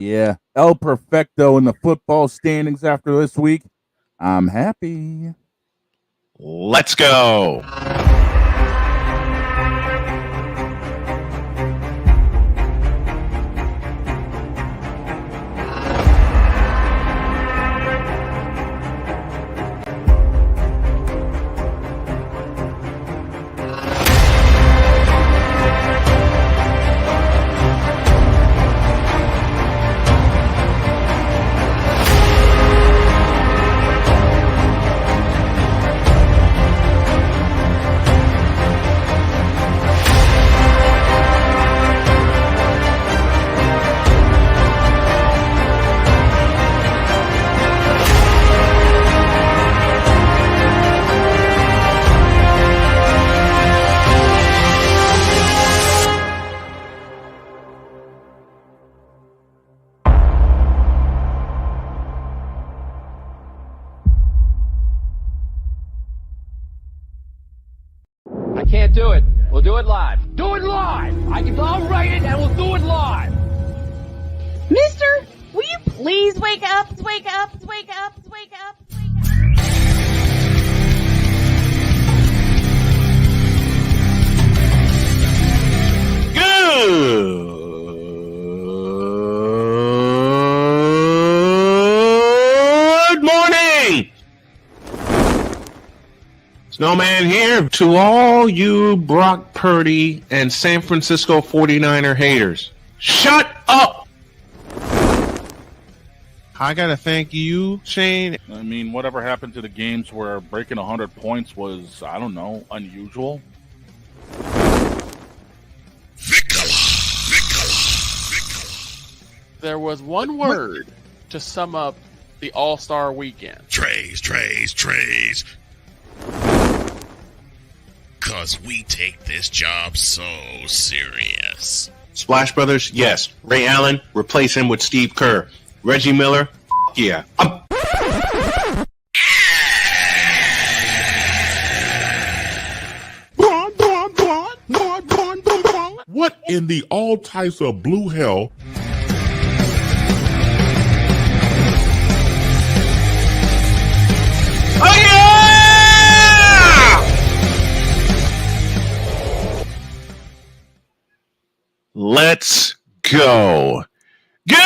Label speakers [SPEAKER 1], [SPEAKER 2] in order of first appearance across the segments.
[SPEAKER 1] Yeah, El Perfecto in the football standings after this week. I'm happy.
[SPEAKER 2] Let's go.
[SPEAKER 3] I can't do it. We'll do it live. Do it live! I'll write it and we'll do it live!
[SPEAKER 4] Mister, will you please wake up, wake up, wake up, wake up, wake up?
[SPEAKER 2] Good morning. Snowman here to all you Brock Purdy and San Francisco 49er haters. Shut up! I gotta thank you, Shane.
[SPEAKER 1] I mean, whatever happened to the games where breaking 100 points was, I don't know, unusual?
[SPEAKER 5] There was one word to sum up the All-Star weekend.
[SPEAKER 6] Trays. Cause we take this job so serious.
[SPEAKER 2] Splash Brothers, yes. Ray Allen, replace him with Steve Kerr. Reggie Miller, yeah.
[SPEAKER 7] What in the all types of blue hell?
[SPEAKER 2] Oh yeah! Let's go. Good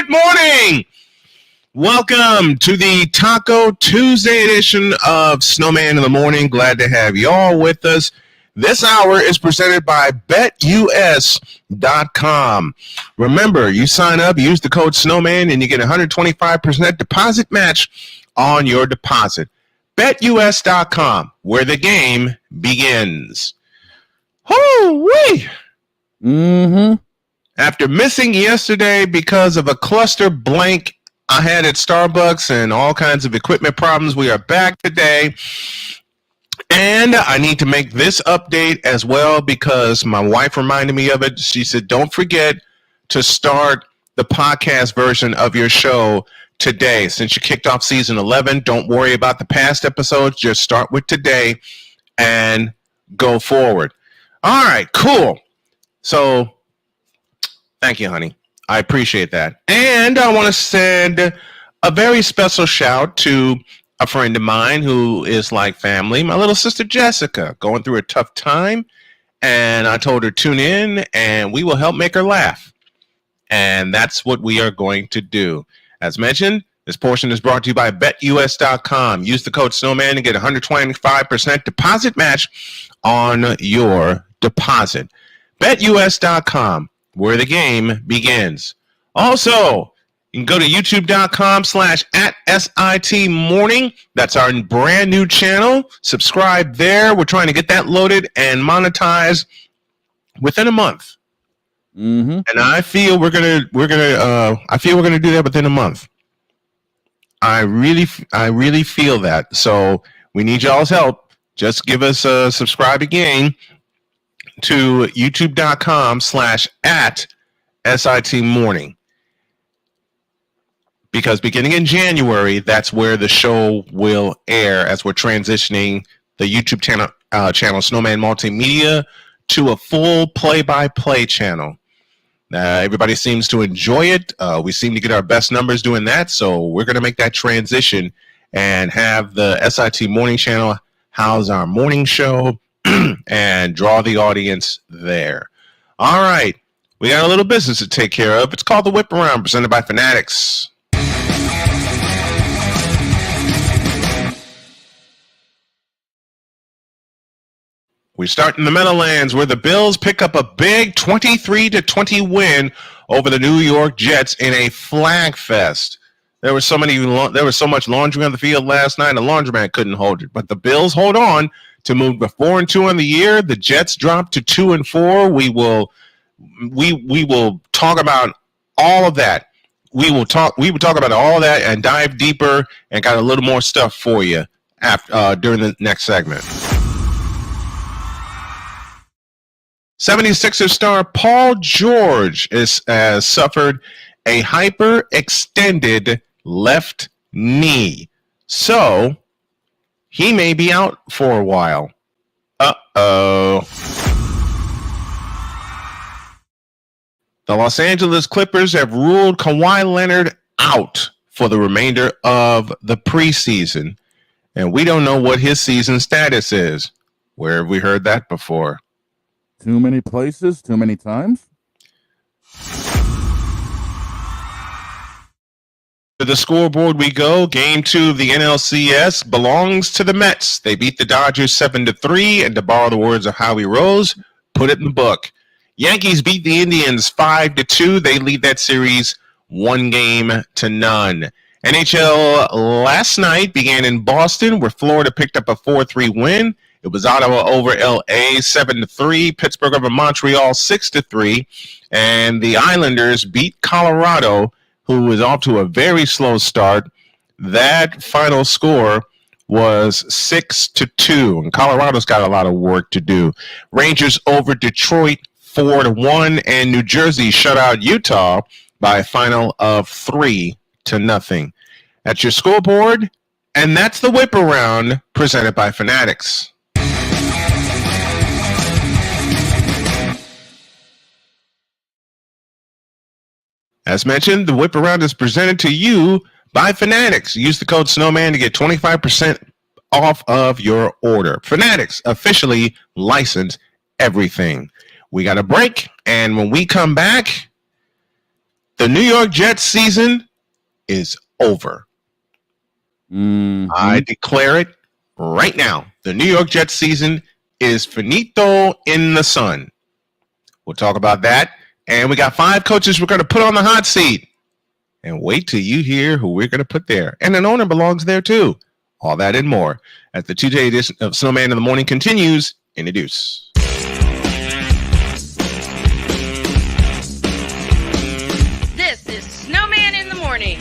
[SPEAKER 2] morning. Welcome to the Taco Tuesday edition of Snowman in the Morning. Glad to have y'all with us. This hour is presented by BetUS.com. Remember, you sign up, use the code Snowman, and you get 125% deposit match on your deposit. BetUS.com, where the game begins. Hoo-wee!
[SPEAKER 1] Mm-hmm.
[SPEAKER 2] After missing yesterday because of a cluster blank I had at Starbucks and all kinds of equipment problems, we are back today. And I need to make this update as well because my wife reminded me of it. She said, don't forget to start the podcast version of your show today. Since you kicked off season 11, don't worry about the past episodes. Just start with today and go forward. All right, cool. So thank you, honey. I appreciate that. And I want to send a very special shout to a friend of mine who is like family, my little sister Jessica, going through a tough time. And I told her, tune in and we will help make her laugh. And that's what we are going to do. As mentioned, this portion is brought to you by BetUS.com. Use the code Snowman to get 125% deposit match on your deposit. BetUS.com, where the game begins. Also, you can go to youtube.com/@SITmorning. That's our brand new channel. Subscribe there. We're trying to get that loaded and monetized within a month.
[SPEAKER 1] Mm-hmm.
[SPEAKER 2] And I feel we're gonna do that within a month. I really feel that. So we need y'all's help. Just give us a subscribe again to youtube.com/@SITmorning. because beginning in January, that's where the show will air as we're transitioning the YouTube channel Snowman Multimedia to a full play-by-play channel. Everybody seems to enjoy it. We seem to get our best numbers doing that, so we're going to make that transition and have the SIT Morning Channel house our morning show and draw the audience there. All right, we got a little business to take care of. It's called The Whip Around, presented by Fanatics. We start in the Meadowlands, where the Bills pick up a big 23-20 win over the New York Jets in a flag fest. There was so much laundry on the field last night, the laundromat couldn't hold it. But the Bills hold on to move to 4-2 on the year. The Jets drop to 2-4. We will talk about all of that. We will talk about all that and dive deeper and got a little more stuff for you after during the next segment. 76ers star Paul George has suffered a hyperextended left knee, so he may be out for a while. Uh-oh. The Los Angeles Clippers have ruled Kawhi Leonard out for the remainder of the preseason, and we don't know what his season status is. Where have we heard that before?
[SPEAKER 1] Too many places, too many times.
[SPEAKER 2] To the scoreboard we go. Game 2 of the NLCS belongs to the Mets. They beat the Dodgers 7-3, and to borrow the words of Howie Rose, put it in the book. Yankees beat the Indians 5-2. They lead that series 1-0. NHL last night began in Boston, where Florida picked up a 4-3 win. It was Ottawa over LA 7-3, Pittsburgh over Montreal 6-3, and the Islanders beat Colorado, who was off to a very slow start. That final score was 6-2, and Colorado's got a lot of work to do. Rangers over Detroit 4-1, and New Jersey shut out Utah by a final of 3-0. That's your scoreboard, and that's the Whip Around presented by Fanatics. As mentioned, the Whip Around is presented to you by Fanatics. Use the code Snowman to get 25% off of your order. Fanatics, officially license everything. We got a break, and when we come back, the New York Jets season is over. I declare it right now. The New York Jets season is finito in the sun. We'll talk about that. And we got 5 coaches we're going to put on the hot seat. And wait till you hear who we're going to put there. And an owner belongs there too. All that and more as the Tuesday edition of Snowman in the Morning continues in the deuce.
[SPEAKER 4] This is Snowman in the Morning.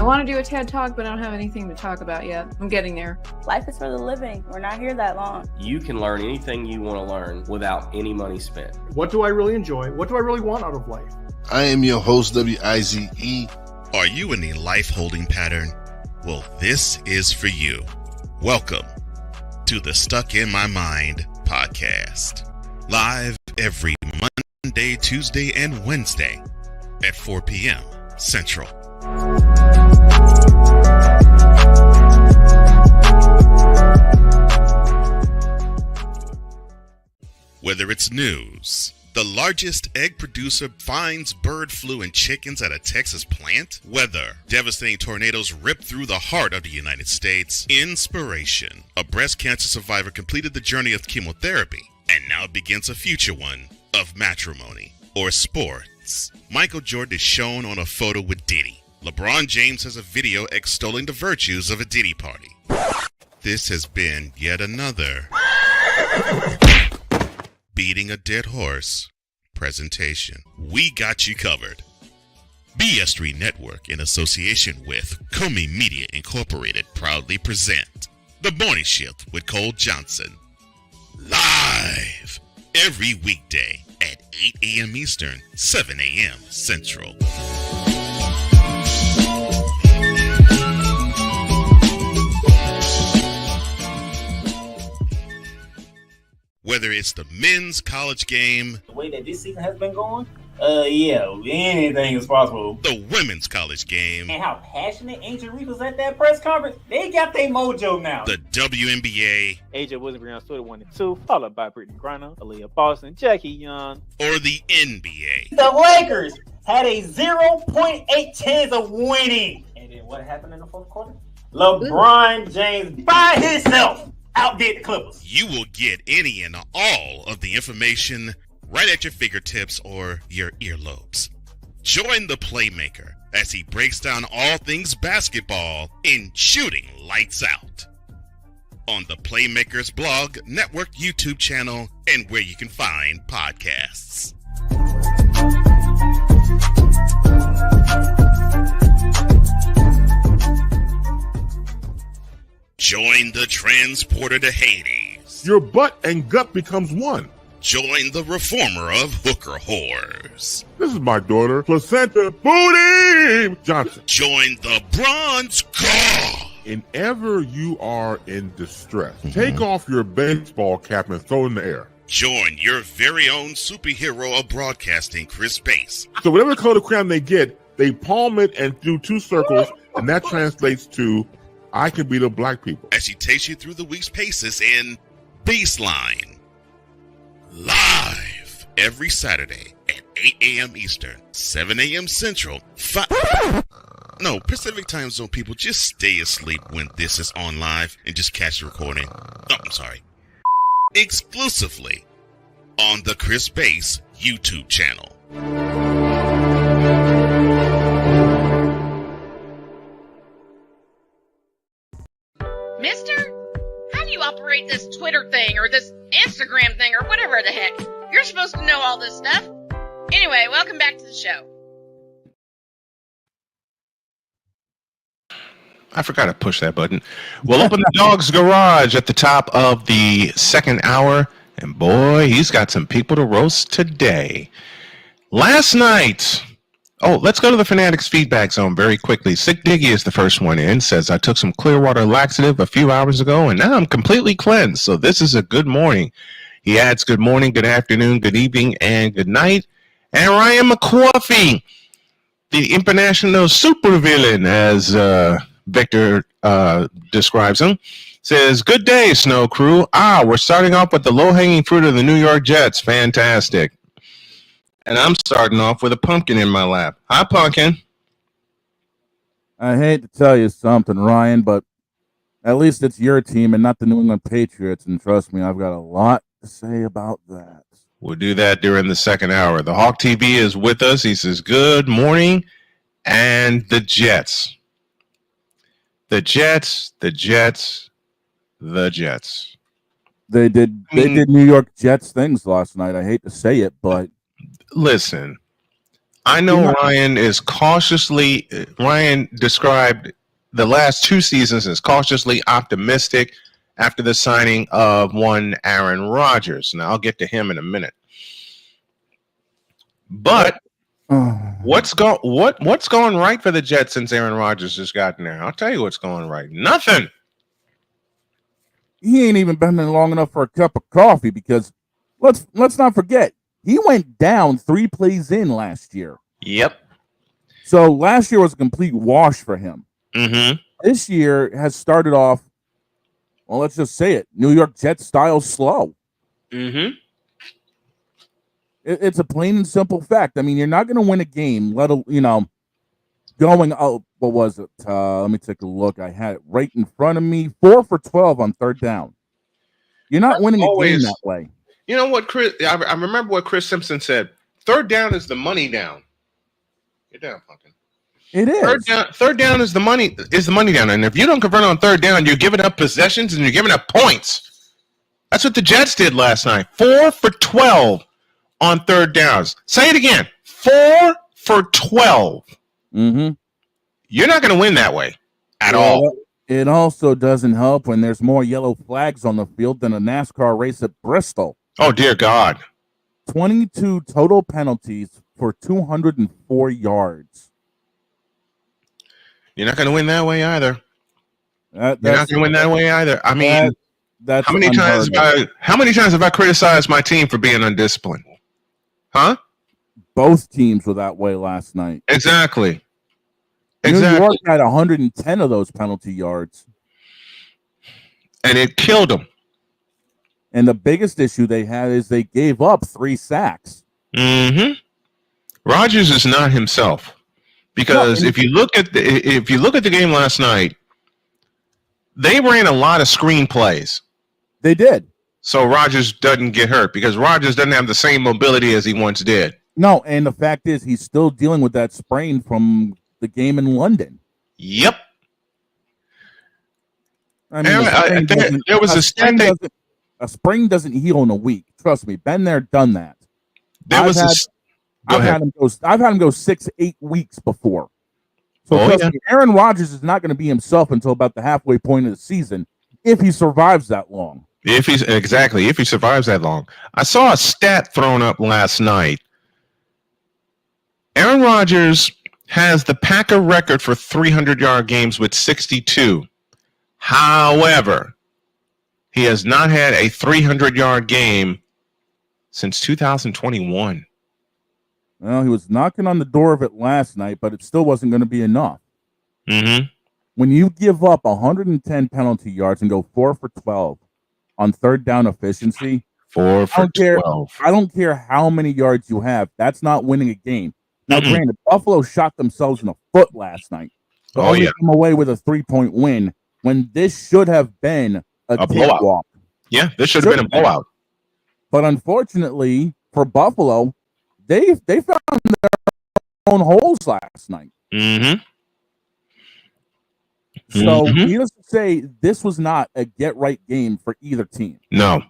[SPEAKER 8] I want to do a TED Talk, but I don't have anything to talk about yet. I'm getting there.
[SPEAKER 9] Life is for the living. We're not here that long.
[SPEAKER 10] You can learn anything you want to learn without any money spent.
[SPEAKER 11] What do I really enjoy? What do I really want out of life?
[SPEAKER 12] I am your host, WIZE.
[SPEAKER 6] Are you in a life holding pattern? Well, this is for you. Welcome to the Stuck in My Mind podcast. Live every Monday, Tuesday, and Wednesday at 4 p.m. Central. Whether it's news, the largest egg producer finds bird flu in chickens at a Texas plant, weather, devastating tornadoes rip through the heart of the United States, inspiration, a breast cancer survivor completed the journey of chemotherapy, and now begins a future one of matrimony, or sports. Michael Jordan is shown on a photo with Diddy. LeBron James has a video extolling the virtues of a Diddy party. This has been yet another Beating a Dead Horse presentation. We got you covered. BS3 Network, in association with Comey Media Incorporated, proudly present The Morning Shift with Cole Johnson. Live every weekday at 8 a.m. Eastern, 7 a.m. Central. Whether it's the men's college game,
[SPEAKER 13] the way that this season has been going, yeah, anything is possible.
[SPEAKER 6] The women's college game,
[SPEAKER 13] and how passionate Angel Reese was at that press conference, they got their mojo now.
[SPEAKER 6] The WNBA,
[SPEAKER 14] AJ Wilson on Twitter 1 and 2, followed by Brittany Griner, Aaliyah Boston, Jackie Young,
[SPEAKER 6] or the NBA.
[SPEAKER 13] The Lakers had a 0.8 chance of winning. And then what happened in the fourth quarter? LeBron James by himself outdid the Clippers.
[SPEAKER 6] You will get any and all of the information right at your fingertips or your earlobes. Join the Playmaker as he breaks down all things basketball in Shooting Lights Out on the Playmakers blog, network, YouTube channel, and where you can find podcasts. Join the transporter to Hades.
[SPEAKER 7] Your butt and gut becomes one.
[SPEAKER 6] Join the reformer of hooker whores.
[SPEAKER 7] This is my daughter, Placenta Booty Johnson.
[SPEAKER 6] Join the bronze god.
[SPEAKER 7] Whenever you are in distress, take off your baseball cap and throw it in the air.
[SPEAKER 6] Join your very own superhero of broadcasting, Chris Bass.
[SPEAKER 7] So whatever color crown they get, they palm it and do 2 circles, and that translates to, I can beat the black people.
[SPEAKER 6] As she takes you through the week's paces in Baseline. Live every Saturday at 8 a.m. Eastern, 7 a.m. Central, Pacific Time Zone people, just stay asleep when this is on live and just catch the recording. Exclusively on the Chris Bass YouTube channel.
[SPEAKER 4] Mister, how do you operate this Twitter thing or this Instagram thing or whatever the heck? You're supposed to know all this stuff. Anyway, welcome back to the show.
[SPEAKER 2] I forgot to push that button. We'll open the dog's garage at the top of the second hour. And boy, he's got some people to roast today. Last night, let's go to the Fanatics feedback zone very quickly. Sick Diggy is the first one in. Says, I took some Clearwater laxative a few hours ago, and now I'm completely cleansed. So this is a good morning. He adds good morning, good afternoon, good evening, and good night. And Ryan McCoffey, the international supervillain, as Victor describes him, says, good day, Snow Crew. We're starting off with the low-hanging fruit of the New York Jets. Fantastic. And I'm starting off with a pumpkin in my lap. Hi, Pumpkin.
[SPEAKER 1] I hate to tell you something, Ryan, but at least it's your team and not the New England Patriots. And trust me, I've got a lot to say about that.
[SPEAKER 2] We'll do that during the second hour. The Hawk TV is with us. He says, good morning. And the Jets. The Jets. They did New York Jets things last night. I hate to say it, but listen, I know Ryan described the last 2 seasons as cautiously optimistic after the signing of one Aaron Rodgers. Now I'll get to him in a minute. But what's going right for the Jets since Aaron Rodgers has gotten there? I'll tell you what's going right. Nothing.
[SPEAKER 1] He ain't even been there long enough for a cup of coffee, because let's not forget, he went down 3 plays in last year.
[SPEAKER 2] Yep.
[SPEAKER 1] So last year was a complete wash for him.
[SPEAKER 2] Mm-hmm.
[SPEAKER 1] This year has started off, well, let's just say it, New York Jets style slow.
[SPEAKER 2] Mm-hmm.
[SPEAKER 1] It's a plain and simple fact. I mean, you're not going to win a game, going out. What was it? Let me take a look. I had it right in front of me. 4 for 12 on third down. You're not winning a game that way.
[SPEAKER 2] You know what, Chris? I remember what Chris Simpson said. Third down is the money down. Get down, Pumpkin.
[SPEAKER 1] It is.
[SPEAKER 2] Third down is the money down. And if you don't convert on third down, you're giving up possessions and you're giving up points. That's what the Jets did last night. 4 for 12 on third downs. Say it again. 4 for 12.
[SPEAKER 1] Mm-hmm.
[SPEAKER 2] You're not going to win that way at all.
[SPEAKER 1] It also doesn't help when there's more yellow flags on the field than a NASCAR race at Bristol.
[SPEAKER 2] Oh, dear God.
[SPEAKER 1] 22 total penalties for 204 yards.
[SPEAKER 2] You're not going to win that way either.
[SPEAKER 1] You're
[SPEAKER 2] not going to win that way either. I mean,
[SPEAKER 1] that's
[SPEAKER 2] how many times have I criticized my team for being undisciplined? Huh?
[SPEAKER 1] Both teams were that way last night.
[SPEAKER 2] Exactly.
[SPEAKER 1] New York had 110 of those penalty yards.
[SPEAKER 2] And it killed them.
[SPEAKER 1] And the biggest issue they had is they gave up 3 sacks.
[SPEAKER 2] Mm-hmm. Rodgers is not himself. Because if you look at the game last night, they ran a lot of screen plays.
[SPEAKER 1] They did.
[SPEAKER 2] So Rodgers doesn't get hurt because Rodgers doesn't have the same mobility as he once did.
[SPEAKER 1] No, and the fact is he's still dealing with that sprain from the game in London.
[SPEAKER 2] Yep.
[SPEAKER 1] I mean,
[SPEAKER 2] there was a
[SPEAKER 1] sprain doesn't heal in a week. Trust me, been there, done that. I've had him go 6-8 weeks before. So trust me, Aaron Rodgers is not going to be himself until about the halfway point of the season if he survives that long.
[SPEAKER 2] If he survives that long. I saw a stat thrown up last night. Aaron Rodgers has the Packer record for 300-yard games with 62. However, he has not had a 300-yard game since 2021.
[SPEAKER 1] Well, he was knocking on the door of it last night, but it still wasn't going to be enough.
[SPEAKER 2] Mm-hmm.
[SPEAKER 1] When you give up 110 penalty yards and go 4 for 12 on third down efficiency,
[SPEAKER 2] 4 for 12.
[SPEAKER 1] I don't care how many yards you have. That's not winning a game. Now, granted, Buffalo shot themselves in the foot last night. But only come away with a 3-point win when this should have been a
[SPEAKER 2] blowout. Yeah, this should have been a blowout.
[SPEAKER 1] But unfortunately for Buffalo, they found their own holes last night.
[SPEAKER 2] Mm-hmm.
[SPEAKER 1] So needless to say, this was not a get-right game for either team.
[SPEAKER 2] No.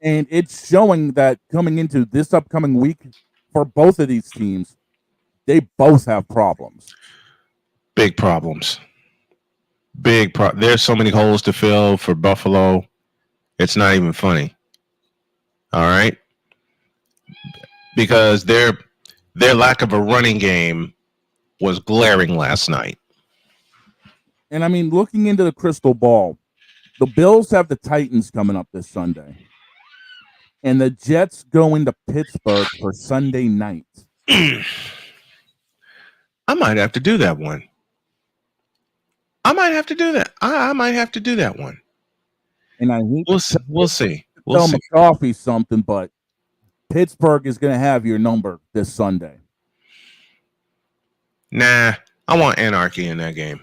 [SPEAKER 1] And it's showing that coming into this upcoming week for both of these teams, they both have problems.
[SPEAKER 2] Big problems. There's so many holes to fill for Buffalo. It's not even funny. All right? Because their lack of a running game was glaring last night.
[SPEAKER 1] And I mean, looking into the crystal ball, the Bills have the Titans coming up this Sunday. And the Jets go into Pittsburgh for Sunday night.
[SPEAKER 2] I might have to do that one. I might have to do that one.
[SPEAKER 1] And I hate
[SPEAKER 2] we'll see.
[SPEAKER 1] Tell McCoffee something, but Pittsburgh is going to have your number this Sunday.
[SPEAKER 2] Nah, I want anarchy in that game.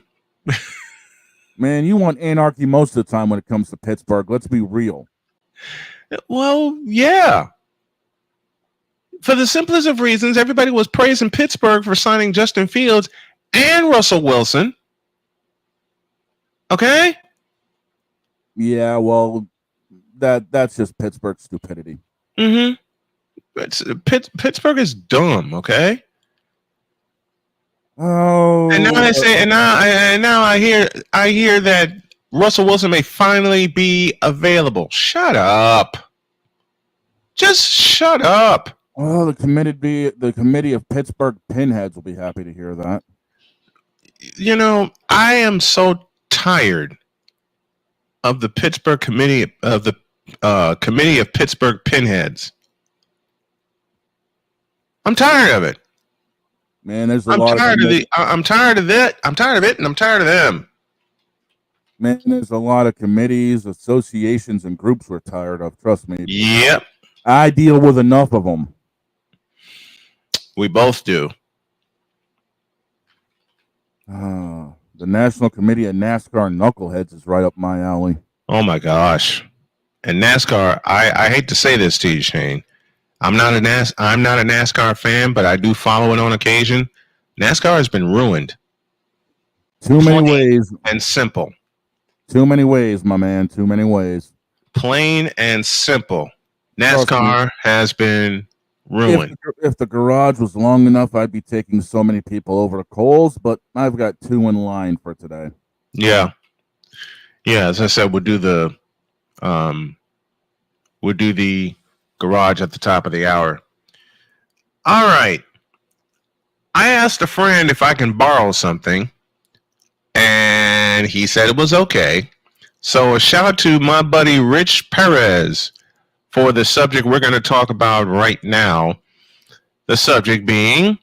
[SPEAKER 1] Man, you want anarchy most of the time when it comes to Pittsburgh. Let's be real.
[SPEAKER 2] Well, yeah. For the simplest of reasons, everybody was praising Pittsburgh for signing Justin Fields and Russell Wilson. Okay?
[SPEAKER 1] Yeah, well, that's just Pittsburgh stupidity.
[SPEAKER 2] Mm-hmm. Pittsburgh is dumb, okay?
[SPEAKER 1] Oh.
[SPEAKER 2] And now they say, and now I hear that Russell Wilson may finally be available. Shut up. Just shut up.
[SPEAKER 1] Oh, the committee of Pittsburgh pinheads will be happy to hear that.
[SPEAKER 2] You know, I am so tired of the Pittsburgh committee of the committee of Pittsburgh pinheads. I'm tired of it.
[SPEAKER 1] Man, there's
[SPEAKER 2] I'm tired of that. I'm tired of it, and I'm tired of them.
[SPEAKER 1] Man, there's a lot of committees, associations, and groups we're tired of. Trust me.
[SPEAKER 2] Yep.
[SPEAKER 1] I deal with enough of them.
[SPEAKER 2] We both do.
[SPEAKER 1] The National Committee of NASCAR Knuckleheads is right up my alley.
[SPEAKER 2] Oh my gosh. And NASCAR, I hate to say this to you, Shane. I'm not a NASCAR fan, but I do follow it on occasion. NASCAR has been ruined.
[SPEAKER 1] Too many ways.
[SPEAKER 2] And simple.
[SPEAKER 1] Too many ways, my man. Too many ways.
[SPEAKER 2] Plain and simple. NASCAR has been ruined.
[SPEAKER 1] If the garage was long enough, I'd be taking so many people over to Kohl's, but I've got 2 in line for today.
[SPEAKER 2] Yeah. As I said, we'll do the garage at the top of the hour. All right. I asked a friend if I can borrow something, and he said it was okay. So a shout out to my buddy Rich Perez for the subject we're going to talk about right now. The subject being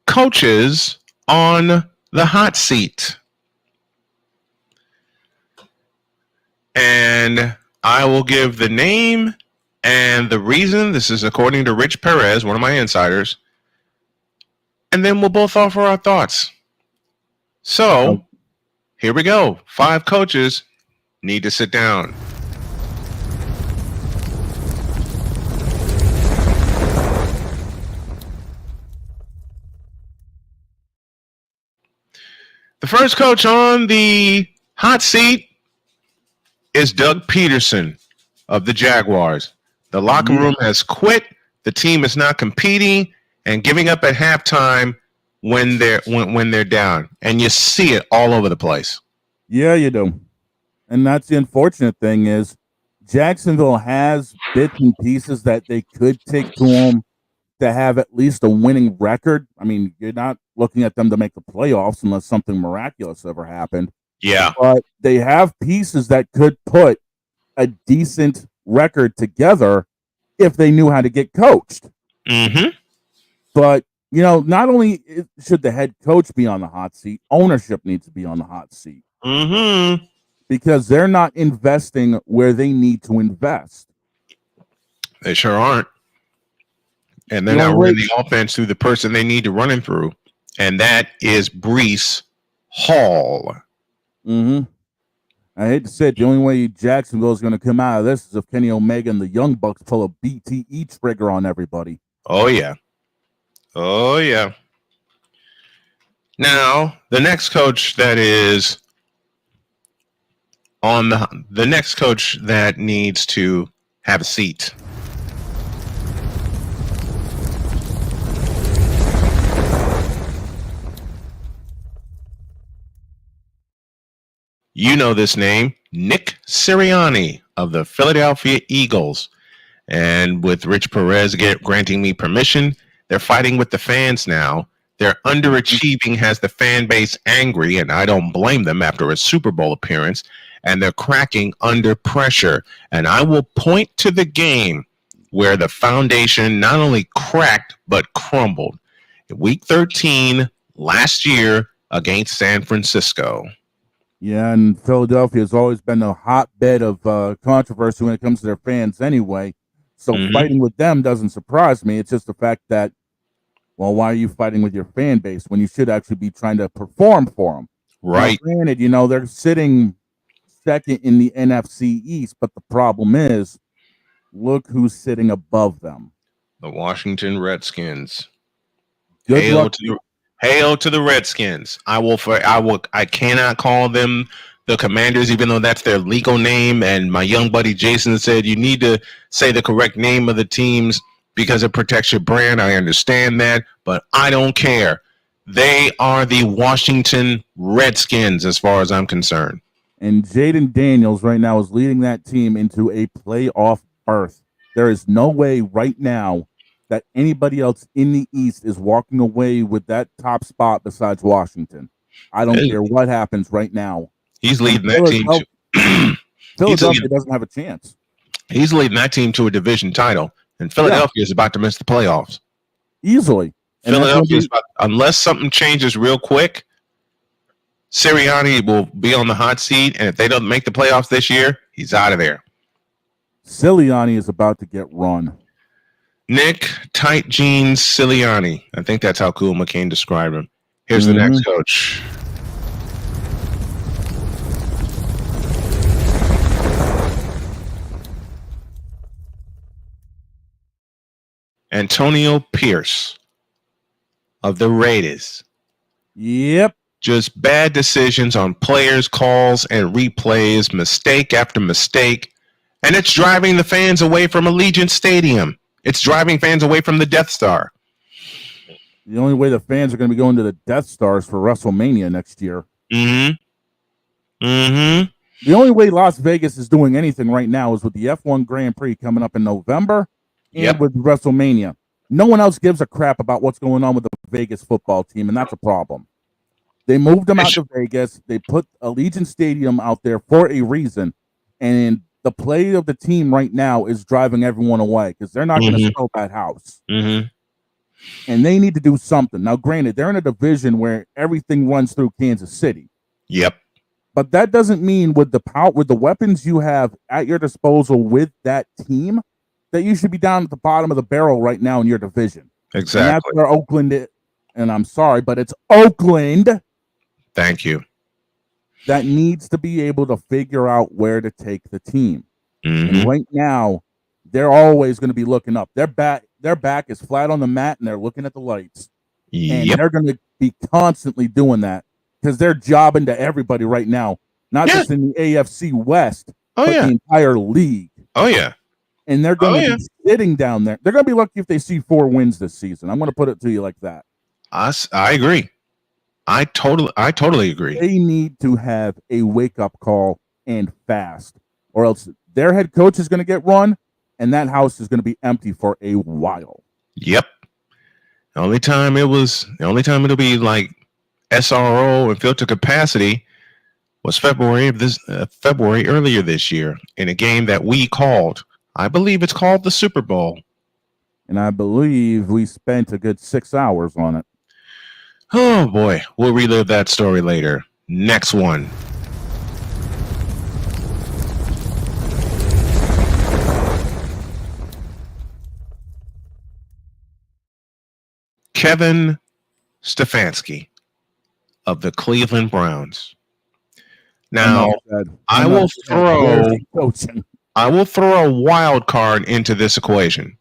[SPEAKER 2] coaches on the hot seat. And I will give the name and the reason. This is according to Rich Perez, one of my insiders. And then we'll both offer our thoughts. So, here we go. 5 coaches need to sit down. The first coach on the hot seat is Doug Peterson of the Jaguars. The locker room has quit. The team is not competing and giving up at halftime when they're down. And you see it all over the place.
[SPEAKER 1] Yeah, you do. And that's the unfortunate thing is Jacksonville has bits and pieces that they could take to them to have at least a winning record. I mean, you're not looking at them to make the playoffs unless something miraculous ever happened.
[SPEAKER 2] Yeah.
[SPEAKER 1] But they have pieces that could put a decent record together if they knew how to get coached.
[SPEAKER 2] Mm-hmm.
[SPEAKER 1] But, you know, not only should the head coach be on the hot seat, ownership needs to be on the hot seat.
[SPEAKER 2] Mm-hmm.
[SPEAKER 1] Because they're not investing where they need to invest.
[SPEAKER 2] They sure aren't. And they're not running the offense through the person they need to run it through. And that is Breece Hall.
[SPEAKER 1] Mm-hmm. I hate to say it, the only way Jacksonville is going to come out of this is if Kenny Omega and the Young Bucks pull a BTE trigger on everybody.
[SPEAKER 2] Oh, yeah. Oh, yeah. Now, the next coach that is on the next coach that needs to have a seat. You know this name, Nick Sirianni of the Philadelphia Eagles. And with Rich Perez granting me permission, they're fighting with the fans now. Their underachieving has the fan base angry, and I don't blame them after a Super Bowl appearance, and they're cracking under pressure. And I will point to the game where the foundation not only cracked, but crumbled. Week 13 last year against San Francisco.
[SPEAKER 1] Yeah, and Philadelphia has always been a hotbed of controversy when it comes to their fans anyway. So fighting with them doesn't surprise me. It's just the fact that, well, why are you fighting with your fan base when you should actually be trying to perform for them?
[SPEAKER 2] Right.
[SPEAKER 1] Now, granted, you know, they're sitting second in the NFC East, but the problem is, look who's sitting above them.
[SPEAKER 2] The Washington Redskins.
[SPEAKER 1] Hail
[SPEAKER 2] to the Redskins. I cannot call them the Commanders, even though that's their legal name. And my young buddy Jason said you need to say the correct name of the teams because it protects your brand. I understand that, but I don't care. They are the Washington Redskins as far as I'm concerned.
[SPEAKER 1] And Jaden Daniels right now is leading that team into a playoff berth. There is no way right now that anybody else in the East is walking away with that top spot besides Washington. I don't care what happens right now.
[SPEAKER 2] He's leading that team to
[SPEAKER 1] Philadelphia doesn't have a chance.
[SPEAKER 2] He's leading that team to a division title, and Philadelphia is about to miss the playoffs.
[SPEAKER 1] Easily.
[SPEAKER 2] Philadelphia is about, unless something changes real quick, Sirianni will be on the hot seat, and if they don't make the playoffs this year, he's out of there.
[SPEAKER 1] Sirianni is about to get run.
[SPEAKER 2] Nick Tight Jeans Sirianni. I think that's how Cool McCain described him. Here's the next coach. Antonio Pierce of the Raiders.
[SPEAKER 1] Yep.
[SPEAKER 2] Just bad decisions on players' calls and replays, mistake after mistake. And it's driving the fans away from Allegiant Stadium. It's driving fans away from the Death Star.
[SPEAKER 1] The only way the fans are going to be going to the Death Star is for WrestleMania next year.
[SPEAKER 2] Mm-hmm. Mm-hmm.
[SPEAKER 1] The only way Las Vegas is doing anything right now is with the F1 Grand Prix coming up in November and with WrestleMania. No one else gives a crap about what's going on with the Vegas football team, and that's a problem. They moved them out to Vegas. They put Allegiant Stadium out there for a reason, and the play of the team right now is driving everyone away because they're not going to sell that house.
[SPEAKER 2] Mm-hmm.
[SPEAKER 1] And they need to do something. Now, granted, they're in a division where everything runs through Kansas City.
[SPEAKER 2] Yep.
[SPEAKER 1] But that doesn't mean with the power, with the weapons you have at your disposal with that team, that you should be down at the bottom of the barrel right now in your division.
[SPEAKER 2] Exactly.
[SPEAKER 1] And that's where Oakland is. And I'm sorry, but it's Oakland.
[SPEAKER 2] Thank you.
[SPEAKER 1] That needs to be able to figure out where to take the team. And right now, they're always going to be looking up. Their back is flat on the mat, and they're looking at the lights. And they're going to be constantly doing that because they're jobbing to everybody right now, not just in the AFC West, but the entire league.
[SPEAKER 2] Oh, yeah.
[SPEAKER 1] And they're going to be sitting down there. They're going to be lucky if they see 4 wins this season. I'm going to put it to you like that.
[SPEAKER 2] I agree. I totally agree.
[SPEAKER 1] They need to have a wake-up call and fast, or else their head coach is going to get run, and that house is going to be empty for a while.
[SPEAKER 2] Yep. The only time it'll be like SRO and filled to capacity was February earlier this year in a game that we called. I believe it's called the Super Bowl.
[SPEAKER 1] And I believe we spent a good 6 hours on it.
[SPEAKER 2] Oh boy, we'll relive that story later. Next one. Kevin Stefanski of the Cleveland Browns. Now, I will throw a wild card into this equation.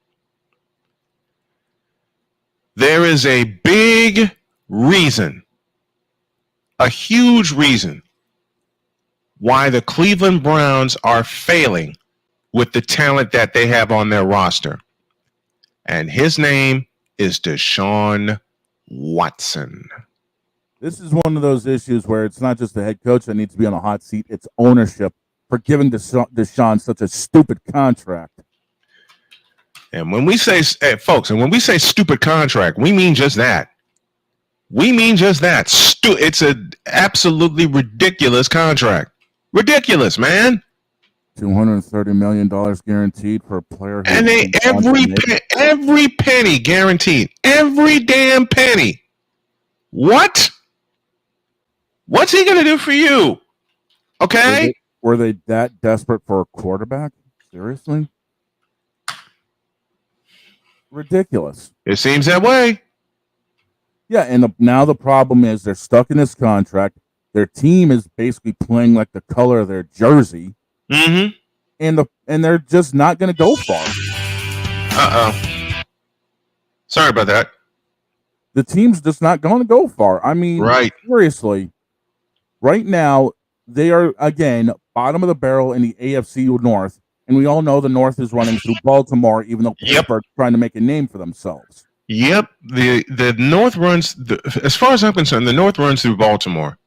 [SPEAKER 2] There is a big reason, a huge reason, why the Cleveland Browns are failing with the talent that they have on their roster. And his name is Deshaun Watson.
[SPEAKER 1] This is one of those issues where it's not just the head coach that needs to be on a hot seat, it's ownership for giving Deshaun such a stupid contract.
[SPEAKER 2] And when we say, folks, and when we say stupid contract, we mean just that. We mean just that. It's an absolutely ridiculous contract. Ridiculous, man.
[SPEAKER 1] $230 million guaranteed for a player.
[SPEAKER 2] And every penny guaranteed. Every damn penny. What? What's he going to do for you? Okay?
[SPEAKER 1] Were they that desperate for a quarterback? Seriously? Ridiculous.
[SPEAKER 2] It seems that way.
[SPEAKER 1] Yeah, and now the problem is they're stuck in this contract. Their team is basically playing like the color of their jersey.
[SPEAKER 2] Mm-hmm.
[SPEAKER 1] And they're just not going to go far.
[SPEAKER 2] Uh-oh. Sorry about that.
[SPEAKER 1] The team's just not going to go far. I mean, seriously, right now, they are, again, bottom of the barrel in the AFC North. And we all know the North is running through Baltimore, even though Pittsburgh's trying to make a name for themselves.
[SPEAKER 2] Yep. The North runs, as far as I'm concerned, the North runs through Baltimore.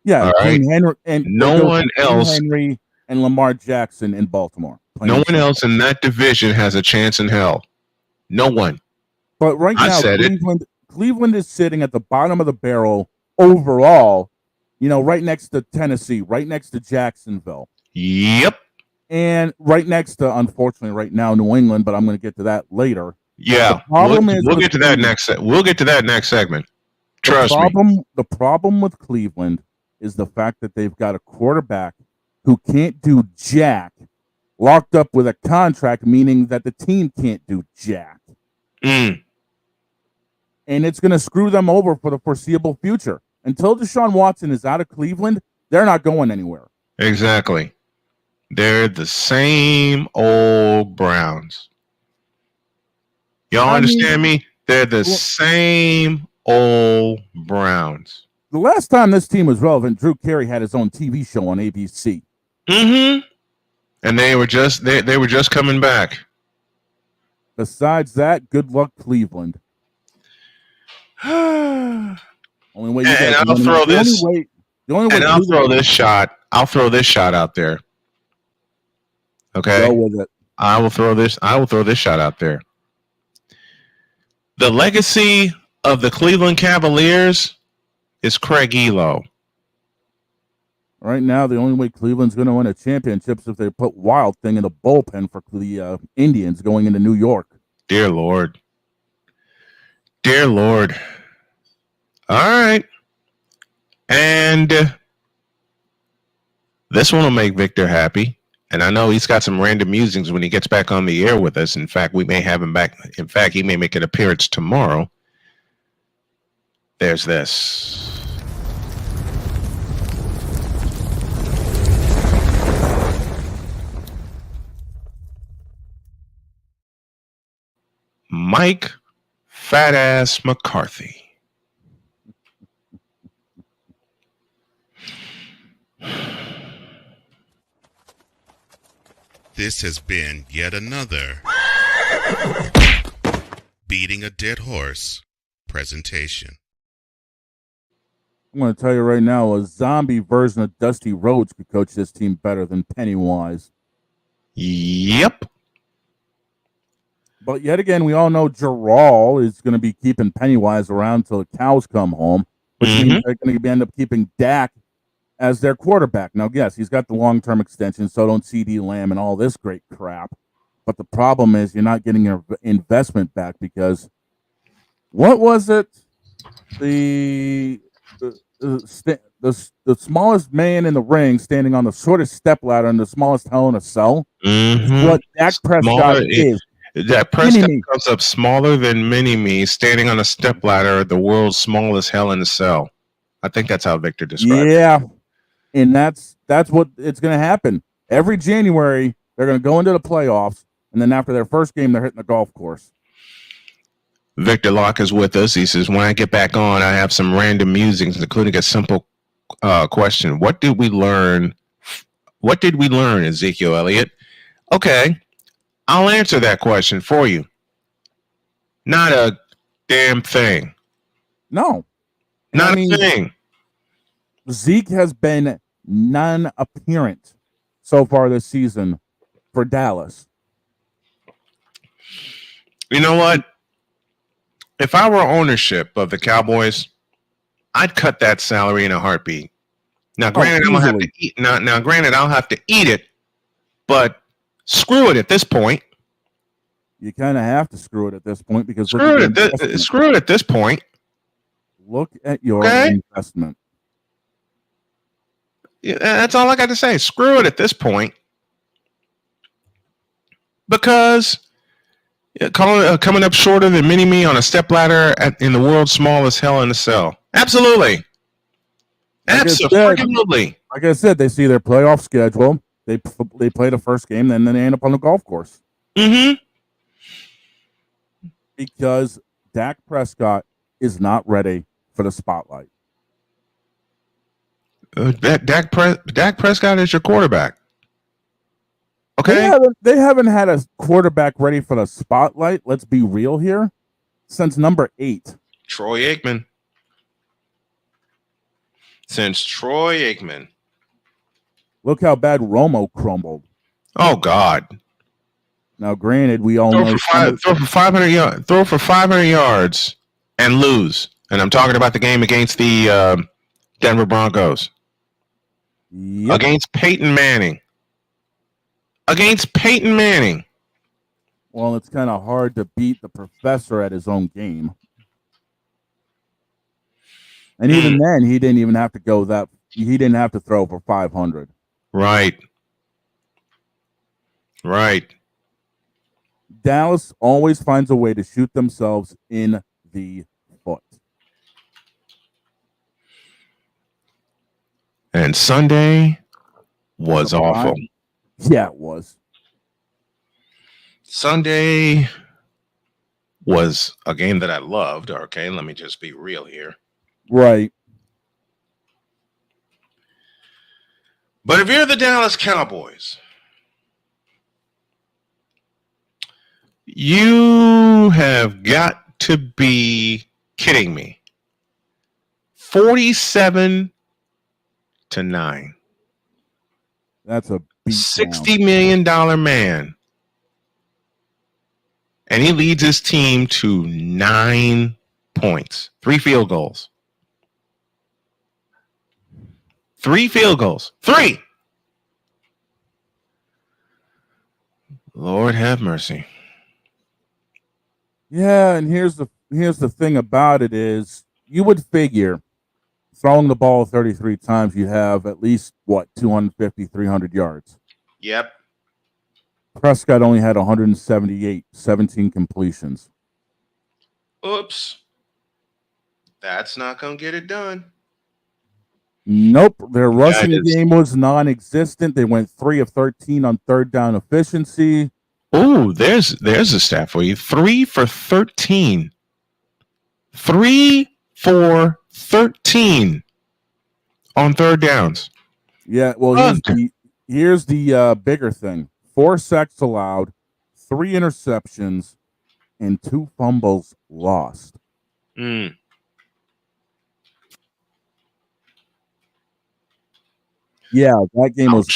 [SPEAKER 1] Yeah.
[SPEAKER 2] All right?
[SPEAKER 1] Henry, and
[SPEAKER 2] no one else.
[SPEAKER 1] Henry and Lamar Jackson in Baltimore.
[SPEAKER 2] No one else in that division has a chance in hell. No one.
[SPEAKER 1] But right now, Cleveland is sitting at the bottom of the barrel overall, right next to Tennessee, right next to Jacksonville.
[SPEAKER 2] Yep.
[SPEAKER 1] And right next to, unfortunately, right now, New England, but I'm going to get to that later.
[SPEAKER 2] Yeah. We'll get to that next segment. Trust me.
[SPEAKER 1] The problem with Cleveland is the fact that they've got a quarterback who can't do jack, locked up with a contract, meaning that the team can't do jack.
[SPEAKER 2] Mm.
[SPEAKER 1] And it's going to screw them over for the foreseeable future. Until Deshaun Watson is out of Cleveland, they're not going anywhere.
[SPEAKER 2] Exactly. They're the same old Browns. Y'all understand me? They're the same old Browns.
[SPEAKER 1] The last time this team was relevant, Drew Carey had his own TV show on ABC.
[SPEAKER 2] Mm-hmm. And they were just coming back.
[SPEAKER 1] Besides that, good luck, Cleveland.
[SPEAKER 2] Only way you I'll throw this shot I'll throw this shot out there. Okay.
[SPEAKER 1] Go with it.
[SPEAKER 2] I will throw this shot out there. The legacy of the Cleveland Cavaliers is Craig Elo.
[SPEAKER 1] Right now, the only way Cleveland's going to win a championship is if they put Wild Thing in the bullpen for the Indians going into New York.
[SPEAKER 2] Dear Lord. Dear Lord. All right. And this one will make Victor happy. And I know he's got some random musings when he gets back on the air with us. In fact, we may have him back. In fact, he may make an appearance tomorrow. There's this. Mike Fat Ass McCarthy.
[SPEAKER 6] This has been yet another Beating a Dead Horse presentation.
[SPEAKER 1] I'm going to tell you right now, a zombie version of Dusty Rhodes could coach this team better than Pennywise.
[SPEAKER 2] Yep.
[SPEAKER 1] But yet again, we all know Gerald is going to be keeping Pennywise around till the cows come home, which means they're going to end up keeping Dak as their quarterback. Now, yes, he's got the long-term extension, so don't CD Lamb and all this great crap. But the problem is you're not getting your investment back because what was it? The smallest man in the ring standing on the shortest stepladder and the smallest hell in a cell. What Dak Prescott is.
[SPEAKER 2] Dak Prescott comes up smaller than Mini-Me standing on a stepladder at the world's smallest hell in a cell. I think that's how Victor described it.
[SPEAKER 1] Yeah. And that's what it's going to happen. Every January, they're going to go into the playoffs, and then after their first game, they're hitting the golf course.
[SPEAKER 2] Victor Locke is with us. He says, when I get back on, I have some random musings, including a simple question. What did we learn? What did we learn, Ezekiel Elliott? Okay, I'll answer that question for you. Not a damn thing.
[SPEAKER 1] No.
[SPEAKER 2] Not a thing.
[SPEAKER 1] Zeke has been non-apparent so far this season for Dallas.
[SPEAKER 2] You know what? If I were ownership of the Cowboys, I'd cut that salary in a heartbeat. Now, granted, I'm gonna have to eat. Now, granted, I'll have to eat it, but screw it at this point.
[SPEAKER 1] You kind of have to screw it at this point because
[SPEAKER 2] screw it at this point.
[SPEAKER 1] Look at your investment.
[SPEAKER 2] Yeah, that's all I got to say. Screw it at this point. Because coming up shorter than Mini-Me on a stepladder in the world's smallest hell in a cell. Absolutely. Absolutely.
[SPEAKER 1] Like I said, they see their playoff schedule. They play the first game, then they end up on the golf course. Because Dak Prescott is not ready for the spotlight.
[SPEAKER 2] Dak Prescott is your quarterback. Okay.
[SPEAKER 1] They haven't had a quarterback ready for the spotlight. Let's be real here. Since number 8,
[SPEAKER 2] Troy Aikman. Since Troy Aikman.
[SPEAKER 1] Look how bad Romo crumbled.
[SPEAKER 2] Oh God.
[SPEAKER 1] Now, granted, we all know
[SPEAKER 2] throw for 500 yards and lose. And I'm talking about the game against the Denver Broncos.
[SPEAKER 1] Yep.
[SPEAKER 2] Against Peyton Manning.
[SPEAKER 1] Well, it's kind of hard to beat the professor at his own game. And even then, he didn't even have to go that. He didn't have to throw for 500.
[SPEAKER 2] Right.
[SPEAKER 1] Dallas always finds a way to shoot themselves in the foot.
[SPEAKER 2] And Sunday was awful.
[SPEAKER 1] Yeah, it was.
[SPEAKER 2] Sunday was a game that I loved. Okay, let me just be real here.
[SPEAKER 1] Right.
[SPEAKER 2] But if you're the Dallas Cowboys, you have got to be kidding me. 47-9.
[SPEAKER 1] That's a
[SPEAKER 2] $60 million man. And he leads his team to 9 points. 3 field goals. 3 field goals. 3! Lord have mercy.
[SPEAKER 1] Yeah, and here's the thing about it is you would figure throwing the ball 33 times you have at least 250, 300 yards.
[SPEAKER 2] Yep.
[SPEAKER 1] Prescott only had 178, 17 completions.
[SPEAKER 2] Oops. That's not going to get it done.
[SPEAKER 1] Nope. Their rushing game was non-existent. They went 3 of 13 on third down efficiency.
[SPEAKER 2] Oh, there's a stat for you. 3 for 13. 3 for 13 on third downs.
[SPEAKER 1] Yeah, well, here's the bigger thing. 4 sacks allowed, 3 interceptions, and 2 fumbles lost.
[SPEAKER 2] Mm.
[SPEAKER 1] Yeah, that game was.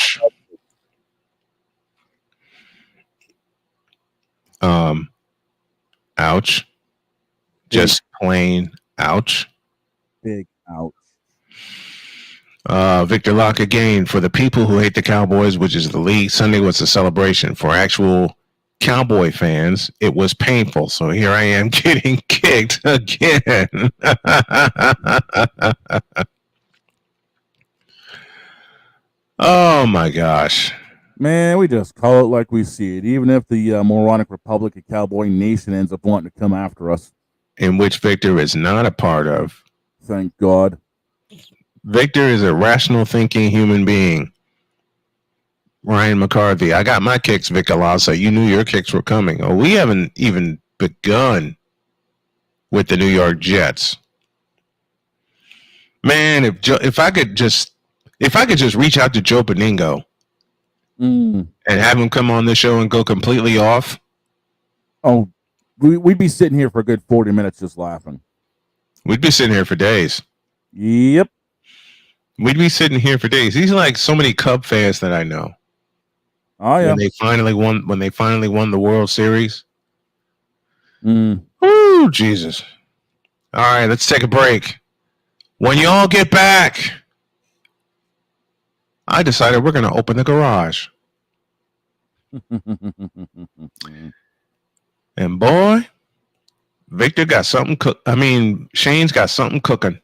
[SPEAKER 2] Ouch. Just plain ouch.
[SPEAKER 1] Big ouch.
[SPEAKER 2] Victor Locke again. For the people who hate the Cowboys, which is the league, Sunday was a celebration. For actual Cowboy fans, it was painful. So here I am getting kicked again. Oh my gosh.
[SPEAKER 1] Man, we just call it like we see it, even if the moronic Republic of Cowboy Nation ends up wanting to come after us.
[SPEAKER 2] In which Victor is not a part of.
[SPEAKER 1] Thank God.
[SPEAKER 2] Victor is a rational thinking human being. Ryan McCarthy. I got my kicks, Vic Alasa. You knew your kicks were coming. Oh, we haven't even begun with the New York Jets. Man, if I could just reach out to Joe Beningo and have him come on the show and go completely off.
[SPEAKER 1] Oh, we'd be sitting here for a good 40 minutes just laughing.
[SPEAKER 2] We'd be sitting here for days.
[SPEAKER 1] Yep.
[SPEAKER 2] We'd be sitting here for days. He's like so many Cub fans that I know.
[SPEAKER 1] Oh yeah.
[SPEAKER 2] When they finally won the World Series.
[SPEAKER 1] Oh,
[SPEAKER 2] Jesus. All right, let's take a break. When y'all get back, I decided we're going to open the garage. And boy, Victor got something Shane's got something cooking.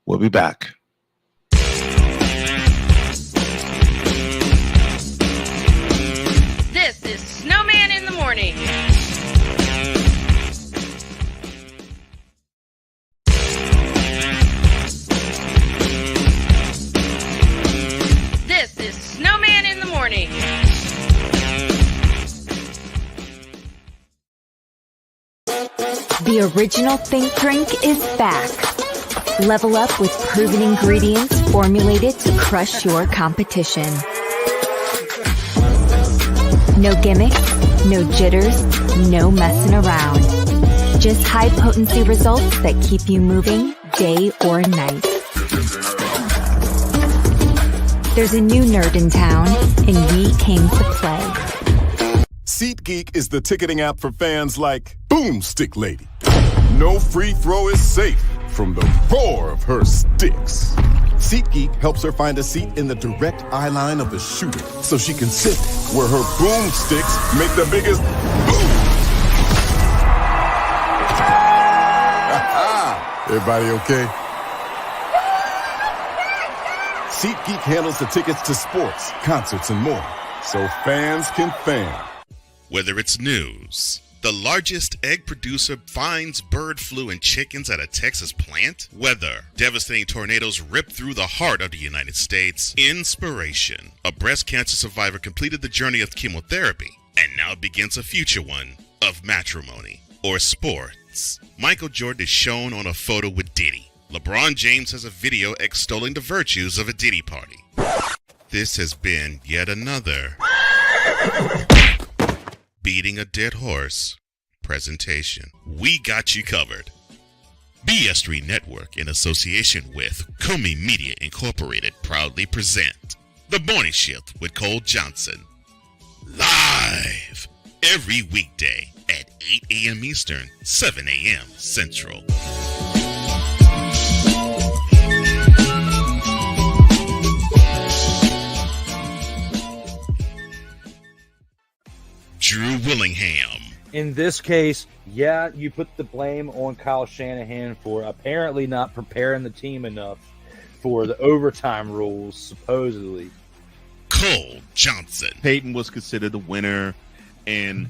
[SPEAKER 2] We'll be back.
[SPEAKER 4] This is Snowman in the Morning. This is Snowman in the Morning.
[SPEAKER 15] The original Think Drink is back. Level up with proven ingredients formulated to crush your competition. No gimmicks, no jitters, no messing around. Just high potency results that keep you moving day or night. There's a new nerd in town, and we came to play.
[SPEAKER 16] SeatGeek is the ticketing app for fans like Boomstick Lady. No free throw is safe from the roar of her sticks. SeatGeek helps her find a seat in the direct eye line of the shooter so she can sit where her boomsticks make the biggest boom. Everybody okay? SeatGeek handles the tickets to sports, concerts, and more, so fans can fan.
[SPEAKER 6] Whether it's news, the largest egg producer finds bird flu in chickens at a Texas plant, weather, devastating tornadoes rip through the heart of the United States, inspiration, a breast cancer survivor completed the journey of chemotherapy, and now begins a future one of matrimony or sports. Michael Jordan is shown on a photo with Diddy. LeBron James has a video extolling the virtues of a Diddy party. This has been yet another Beating a Dead Horse presentation. We got you covered. BS3 Network, in association with Comey Media Incorporated, proudly present The Morning Shift with Cole Johnson. Live every weekday at 8 a.m. Eastern, 7 a.m. Central. Drew Willingham.
[SPEAKER 17] In this case, yeah, you put the blame on Kyle Shanahan for apparently not preparing the team enough for the overtime rules, supposedly.
[SPEAKER 6] Cole Johnson.
[SPEAKER 18] Peyton was considered the winner, and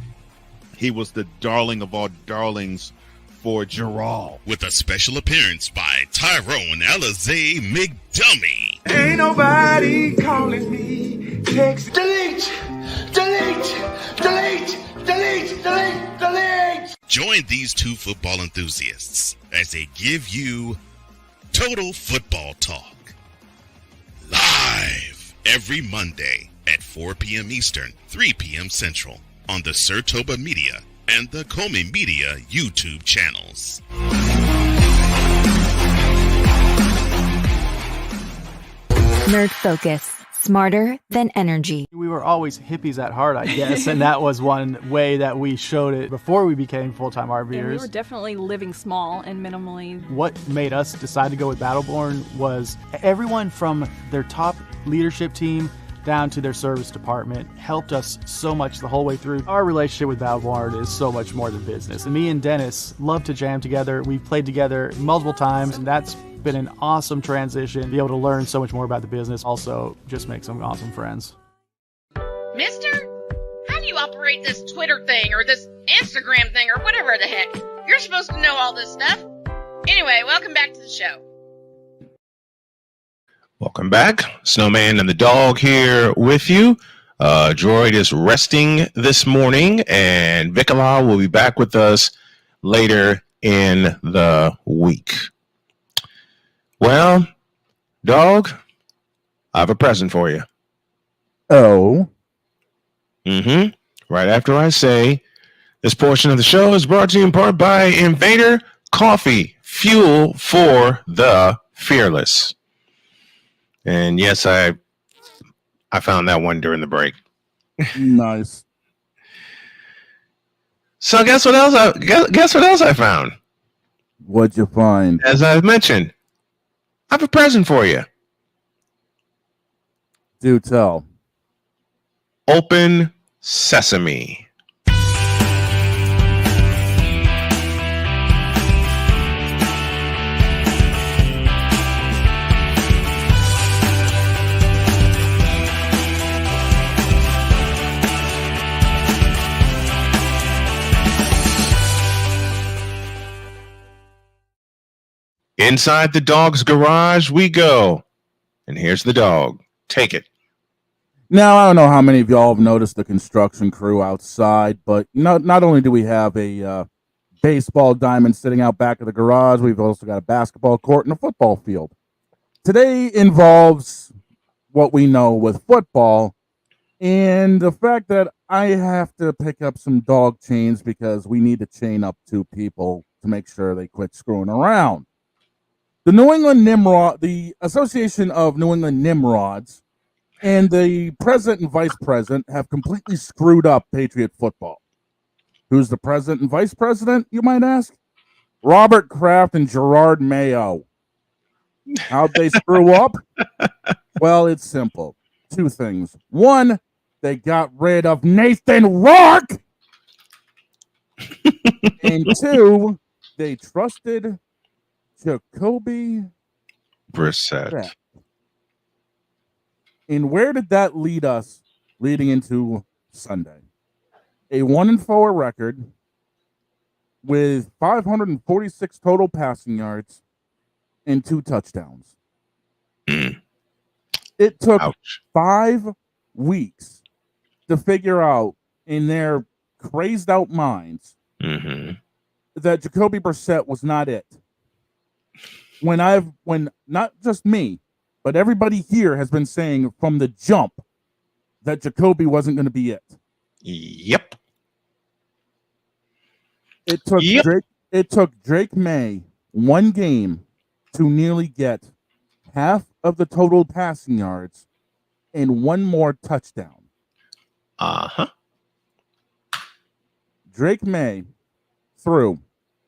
[SPEAKER 18] he was the darling of all darlings for Gerald.
[SPEAKER 6] With a special appearance by Tyrone Alizé McDummy.
[SPEAKER 19] Ain't nobody calling me. Text delete, delete, delete, delete, delete, delete.
[SPEAKER 6] Join these two football enthusiasts as they give you Total Football Talk. Live every Monday at 4 p.m. Eastern, 3 p.m. Central on the Sertoba Media and the Comey Media YouTube channels.
[SPEAKER 15] Nerd Focus. Smarter than energy.
[SPEAKER 20] We were always hippies at heart, I guess, and that was one way that we showed it before we became full-time RVers.
[SPEAKER 21] And we were definitely living small and minimally.
[SPEAKER 20] What made us decide to go with Battleborn was everyone from their top leadership team down to their service department helped us so much the whole way through. Our relationship with Battleborn is so much more than business. And me and Dennis love to jam together. We've played together multiple times, and that's been an awesome transition. Be able to learn so much more about the business. Also, just make some awesome friends.
[SPEAKER 4] Mister, how do you operate this Twitter thing or this Instagram thing or whatever the heck? You're supposed to know all this stuff. Anyway, welcome back to the show.
[SPEAKER 2] Welcome back. Snowman and the dog here with you. Droid is resting this morning, and Vikala will be back with us later in the week. Well, dog, I have a present for you.
[SPEAKER 1] Oh?
[SPEAKER 2] Right after I say, this portion of the show is brought to you in part by Invader Coffee, fuel for the fearless. And yes, I found that one during the break.
[SPEAKER 1] Nice.
[SPEAKER 2] So guess what else I found?
[SPEAKER 1] What'd you find?
[SPEAKER 2] As I mentioned, I have a present for you.
[SPEAKER 1] Do tell.
[SPEAKER 2] Open sesame. Inside the dog's garage we go. And here's the dog. Take it.
[SPEAKER 1] Now, I don't know how many of y'all have noticed the construction crew outside, but not only do we have a baseball diamond sitting out back of the garage, we've also got a basketball court and a football field. Today involves what we know with football and the fact that I have to pick up some dog chains because we need to chain up two people to make sure they quit screwing around. The Association of New England Nimrods and the president and vice president have completely screwed up Patriot football. Who's the president and vice president, you might ask? Robert Kraft and Gerard Mayo. How'd they screw up? Well, it's simple. Two things. One, they got rid of Nathan Rourke. And two, they trusted Jacoby
[SPEAKER 2] Brissett.
[SPEAKER 1] And where did that lead us leading into Sunday? A 1-4 record with 546 total passing yards and 2 touchdowns. It took 5 weeks to figure out in their crazed out minds that Jacoby Brissett was not it. When not just me, but everybody here has been saying from the jump that Jacoby wasn't going to be it.
[SPEAKER 2] Yep.
[SPEAKER 1] It took Drake May one game to nearly get half of the total passing yards and one more touchdown.
[SPEAKER 2] Uh-huh.
[SPEAKER 1] Drake May threw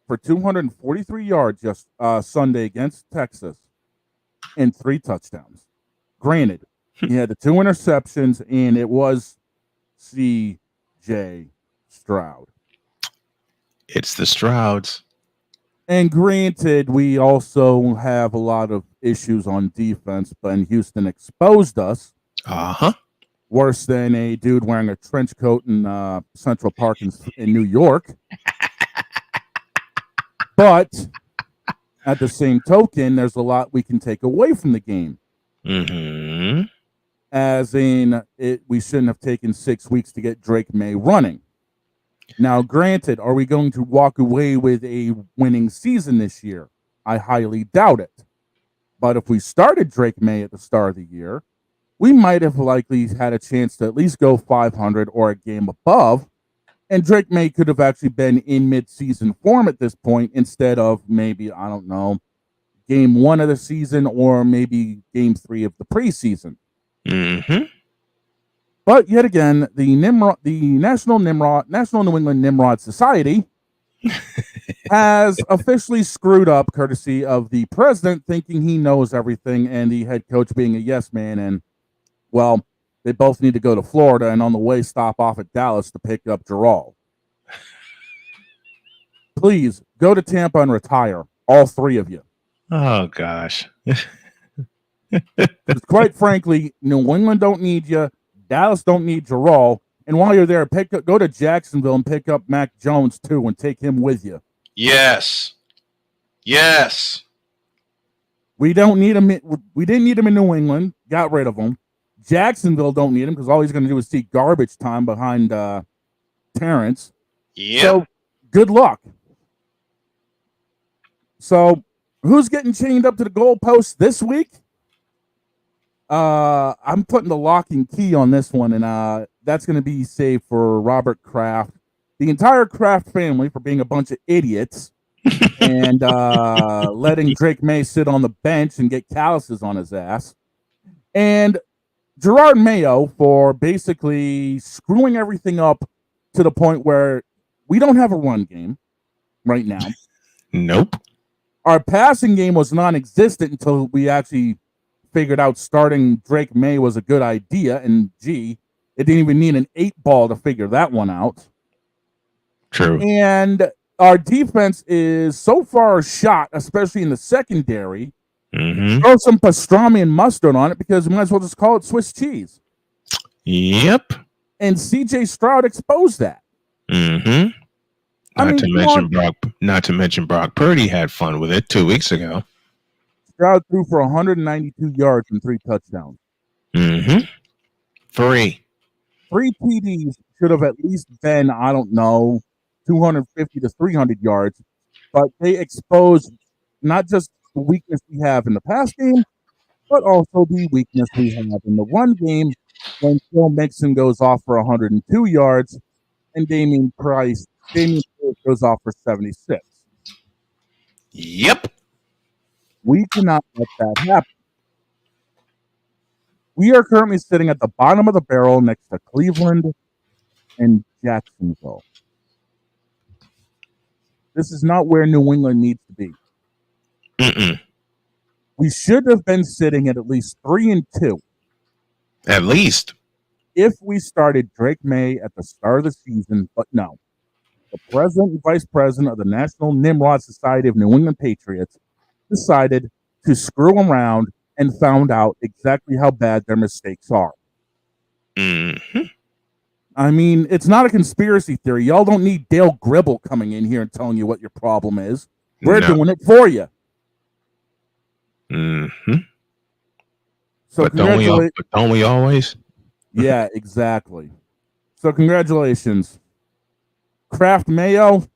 [SPEAKER 1] for 243 yards just Sunday against Texas and 3 touchdowns. Granted, he had the 2 interceptions, and it was C.J. Stroud.
[SPEAKER 2] It's the Strouds.
[SPEAKER 1] And granted, we also have a lot of issues on defense, but Houston exposed us.
[SPEAKER 2] Uh-huh.
[SPEAKER 1] Worse than a dude wearing a trench coat in Central Park in New York. But at the same token, there's a lot we can take away from the game.
[SPEAKER 2] Mm-hmm.
[SPEAKER 1] As in, we shouldn't have taken 6 weeks to get Drake May running. Now, granted, are we going to walk away with a winning season this year? I highly doubt it. But if we started Drake May at the start of the year, we might have likely had a chance to at least go 500 or a game above. And Drake May could have actually been in mid-season form at this point instead of maybe, I don't know, game 1 of the season or maybe game 3 of the preseason.
[SPEAKER 2] Mm-hmm.
[SPEAKER 1] But yet again, the National New England Nimrod Society has officially screwed up, courtesy of the president thinking he knows everything and the head coach being a yes man. And, well, they both need to go to Florida and on the way stop off at Dallas to pick up Jarrell. Please go to Tampa and retire, all 3 of you.
[SPEAKER 2] Oh, gosh.
[SPEAKER 1] Quite frankly, New England don't need you. Dallas don't need Jarrell. And while you're there, go to Jacksonville and pick up Mac Jones, too, and take him with you.
[SPEAKER 2] Yes. Yes.
[SPEAKER 1] We don't need him. We didn't need him in New England. Got rid of him. Jacksonville don't need him because all he's going to do is see garbage time behind Terrence.
[SPEAKER 2] Yeah.
[SPEAKER 1] So, good luck. So, who's getting chained up to the goalpost this week? I'm putting the lock and key on this one, and that's going to be saved for Robert Kraft, the entire Kraft family for being a bunch of idiots and letting Drake May sit on the bench and get calluses on his ass, and Gerard Mayo for basically screwing everything up to the point where we don't have a run game right now.
[SPEAKER 2] Nope.
[SPEAKER 1] Our passing game was non-existent until we actually figured out starting Drake May was a good idea, and it didn't even need an 8-ball to figure that one out.
[SPEAKER 2] True.
[SPEAKER 1] And our defense is so far shot, especially in the secondary.
[SPEAKER 2] Mm-hmm.
[SPEAKER 1] Throw some pastrami and mustard on it because we might as well just call it Swiss cheese.
[SPEAKER 2] Yep.
[SPEAKER 1] And C.J. Stroud exposed that.
[SPEAKER 2] Mm-hmm. Not to mention Brock Purdy had fun with it 2 weeks ago.
[SPEAKER 1] Stroud threw for 192 yards and 3 touchdowns.
[SPEAKER 2] Mm-hmm. 3
[SPEAKER 1] TDs should have at least been, I don't know, 250 to 300 yards. But they exposed not just the weakness we have in the pass game, but also the weakness we have in the run game when Phil Mixon goes off for 102 yards and Damian Price goes off for 76.
[SPEAKER 2] Yep.
[SPEAKER 1] We cannot let that happen. We are currently sitting at the bottom of the barrel next to Cleveland and Jacksonville. This is not where New England needs to be.
[SPEAKER 2] Mm-mm.
[SPEAKER 1] We should have been sitting at least 3-2.
[SPEAKER 2] At least.
[SPEAKER 1] If we started Drake May at the start of the season, but no. The president and vice president of the National Nimrod Society of New England Patriots decided to screw around and found out exactly how bad their mistakes are.
[SPEAKER 2] Mm-hmm.
[SPEAKER 1] I mean, it's not a conspiracy theory. Y'all don't need Dale Gribble coming in here and telling you what your problem is. We're doing it for you.
[SPEAKER 2] Mm-hmm.
[SPEAKER 1] So
[SPEAKER 2] but don't we always?
[SPEAKER 1] Yeah, exactly. So congratulations. Kraft Mayo,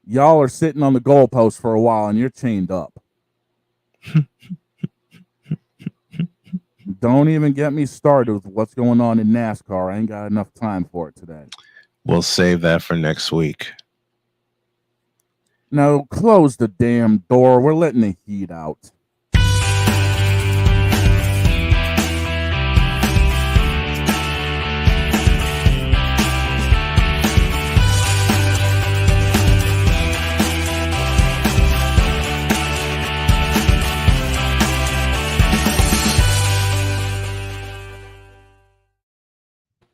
[SPEAKER 1] y'all are sitting on the goalpost for a while and you're chained up. Don't even get me started with what's going on in NASCAR. I ain't got enough time for it today.
[SPEAKER 2] We'll save that for next week.
[SPEAKER 1] No, close the damn door. We're letting the heat out.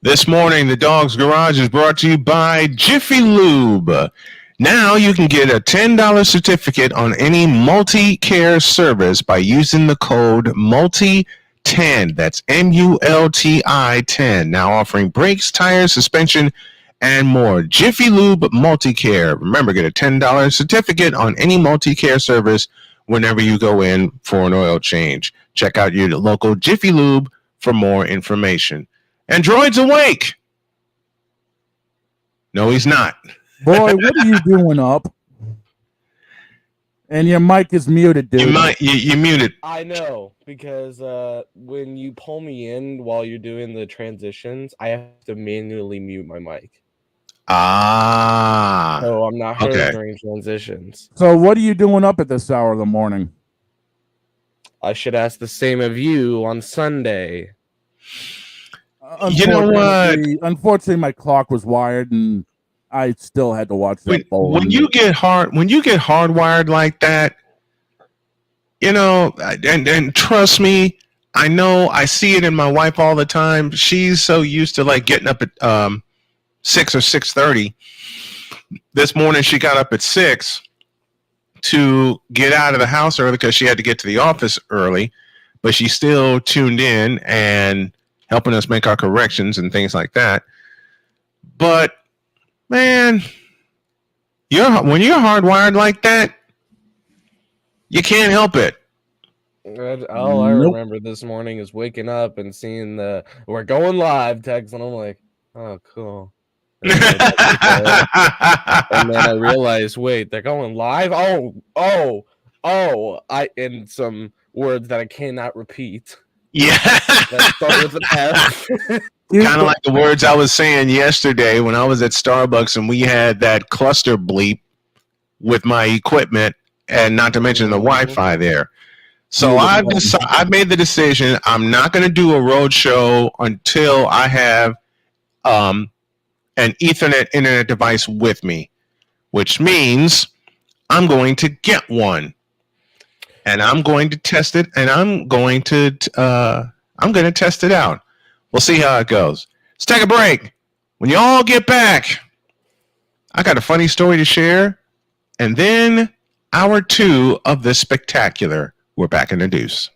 [SPEAKER 2] This morning, the Dog's Garage is brought to you by Jiffy Lube. Now you can get a $10 certificate on any multi-care service by using the code MULTI10. That's MULTI 10. Now offering brakes, tires, suspension, and more. Jiffy Lube Multi-Care. Remember, get a $10 certificate on any multi-care service whenever you go in for an oil change. Check out your local Jiffy Lube for more information. Android's awake. No, he's not.
[SPEAKER 1] Boy, what are you doing up? And your mic is muted, dude.
[SPEAKER 2] You muted.
[SPEAKER 3] I know, because when you pull me in while you're doing the transitions, I have to manually mute my mic.
[SPEAKER 2] Ah.
[SPEAKER 3] So I'm not heard
[SPEAKER 2] Okay.
[SPEAKER 3] during transitions.
[SPEAKER 1] So what are you doing up at this hour of the morning?
[SPEAKER 3] I should ask the same of you on Sunday.
[SPEAKER 2] You know what?
[SPEAKER 1] Unfortunately, my clock was wired, and I still had to watch that bowl.
[SPEAKER 2] When you get hardwired like that, you know, and trust me, I know, I see it in my wife all the time. She's so used to like getting up at 6 or 6:30. This morning she got up at 6 to get out of the house early because she had to get to the office early, but she still tuned in and helping us make our corrections and things like that. But man, when you're hardwired like that, you can't help it.
[SPEAKER 3] All I remember this morning is waking up and seeing the "we're going live" text, and I'm like, oh, cool. And then I realized, wait, they're going live? And some words that I cannot repeat.
[SPEAKER 2] Yeah.
[SPEAKER 3] That start with an F.
[SPEAKER 2] Kind of like the words I was saying yesterday when I was at Starbucks and we had that cluster bleep with my equipment, and not to mention the Wi-Fi there. So I've made the decision I'm not going to do a road show until I have an Ethernet internet device with me, which means I'm going to get one, and I'm going to test it, and I'm going to test it out. We'll see how it goes. Let's take a break. When you all get back, I got a funny story to share, and then hour 2 of this spectacular. We're back in the deuce.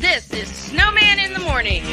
[SPEAKER 4] This is Snowman in the Morning.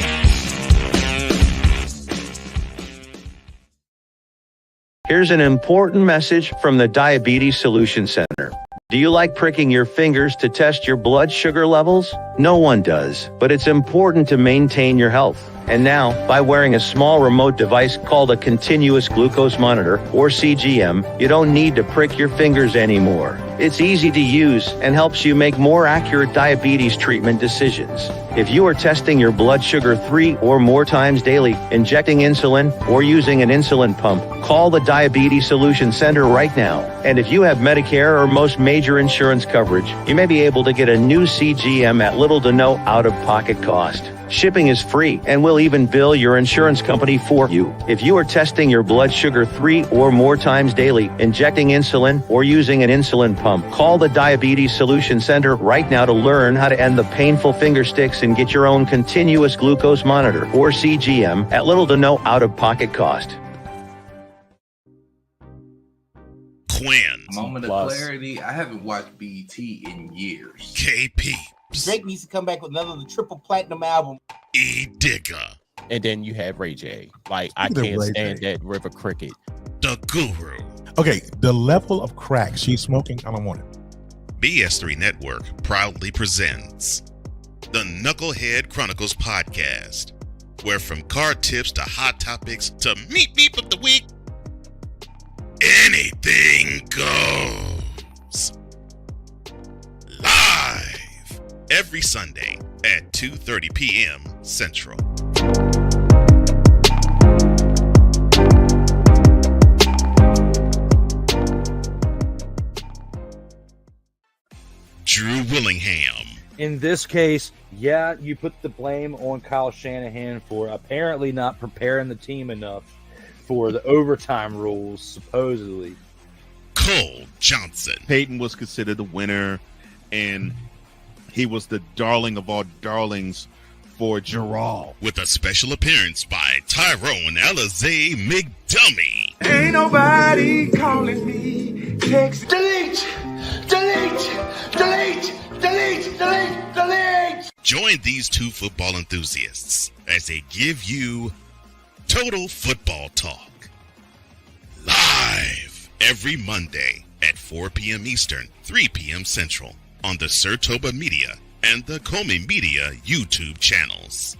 [SPEAKER 22] Here's an important message from the Diabetes Solution Center. Do you like pricking your fingers to test your blood sugar levels? No one does, but it's important to maintain your health. And now, by wearing a small remote device called a continuous glucose monitor, or CGM, you don't need to prick your fingers anymore. It's easy to use and helps you make more accurate diabetes treatment decisions. If you are testing your blood sugar 3 or more times daily, injecting insulin, or using an insulin pump, call the Diabetes Solution Center right now. And if you have Medicare or most major insurance coverage, you may be able to get a new CGM at little to no out-of-pocket cost. Shipping is free and will even bill your insurance company for you. If you are testing your blood sugar 3 or more times daily, injecting insulin, or using an insulin pump, call the Diabetes Solution Center right now to learn how to end the painful finger sticks and get your own continuous glucose monitor, or CGM, at little to no out-of-pocket cost.
[SPEAKER 6] Quinn.
[SPEAKER 23] Moment of clarity. I haven't watched BET in years.
[SPEAKER 6] KP.
[SPEAKER 24] Drake needs to come back with another triple platinum album.
[SPEAKER 6] E Digger.
[SPEAKER 25] And then you have Ray J. Like, I can't stand that River Cricket.
[SPEAKER 6] The Guru.
[SPEAKER 26] Okay, the level of crack she's smoking, I don't want it.
[SPEAKER 6] BS3 Network proudly presents the Knucklehead Chronicles podcast, where from card tips to hot topics to meep of the week, anything goes. Live every Sunday at 2:30 p.m. Central. Drew Willingham.
[SPEAKER 17] In this case, yeah, you put the blame on Kyle Shanahan for apparently not preparing the team enough for the overtime rules, supposedly.
[SPEAKER 6] Cole Johnson.
[SPEAKER 18] Peyton was considered the winner, and He was the darling of all darlings for Gerald.
[SPEAKER 6] With a special appearance by Tyrone Alizé McDummy.
[SPEAKER 19] Ain't nobody calling me. Text delete, delete, delete, delete, delete, delete.
[SPEAKER 6] Join these two football enthusiasts as they give you Total Football Talk. Live every Monday at 4 p.m. Eastern, 3 p.m. Central on the Sertoba Media and the Comey Media YouTube channels.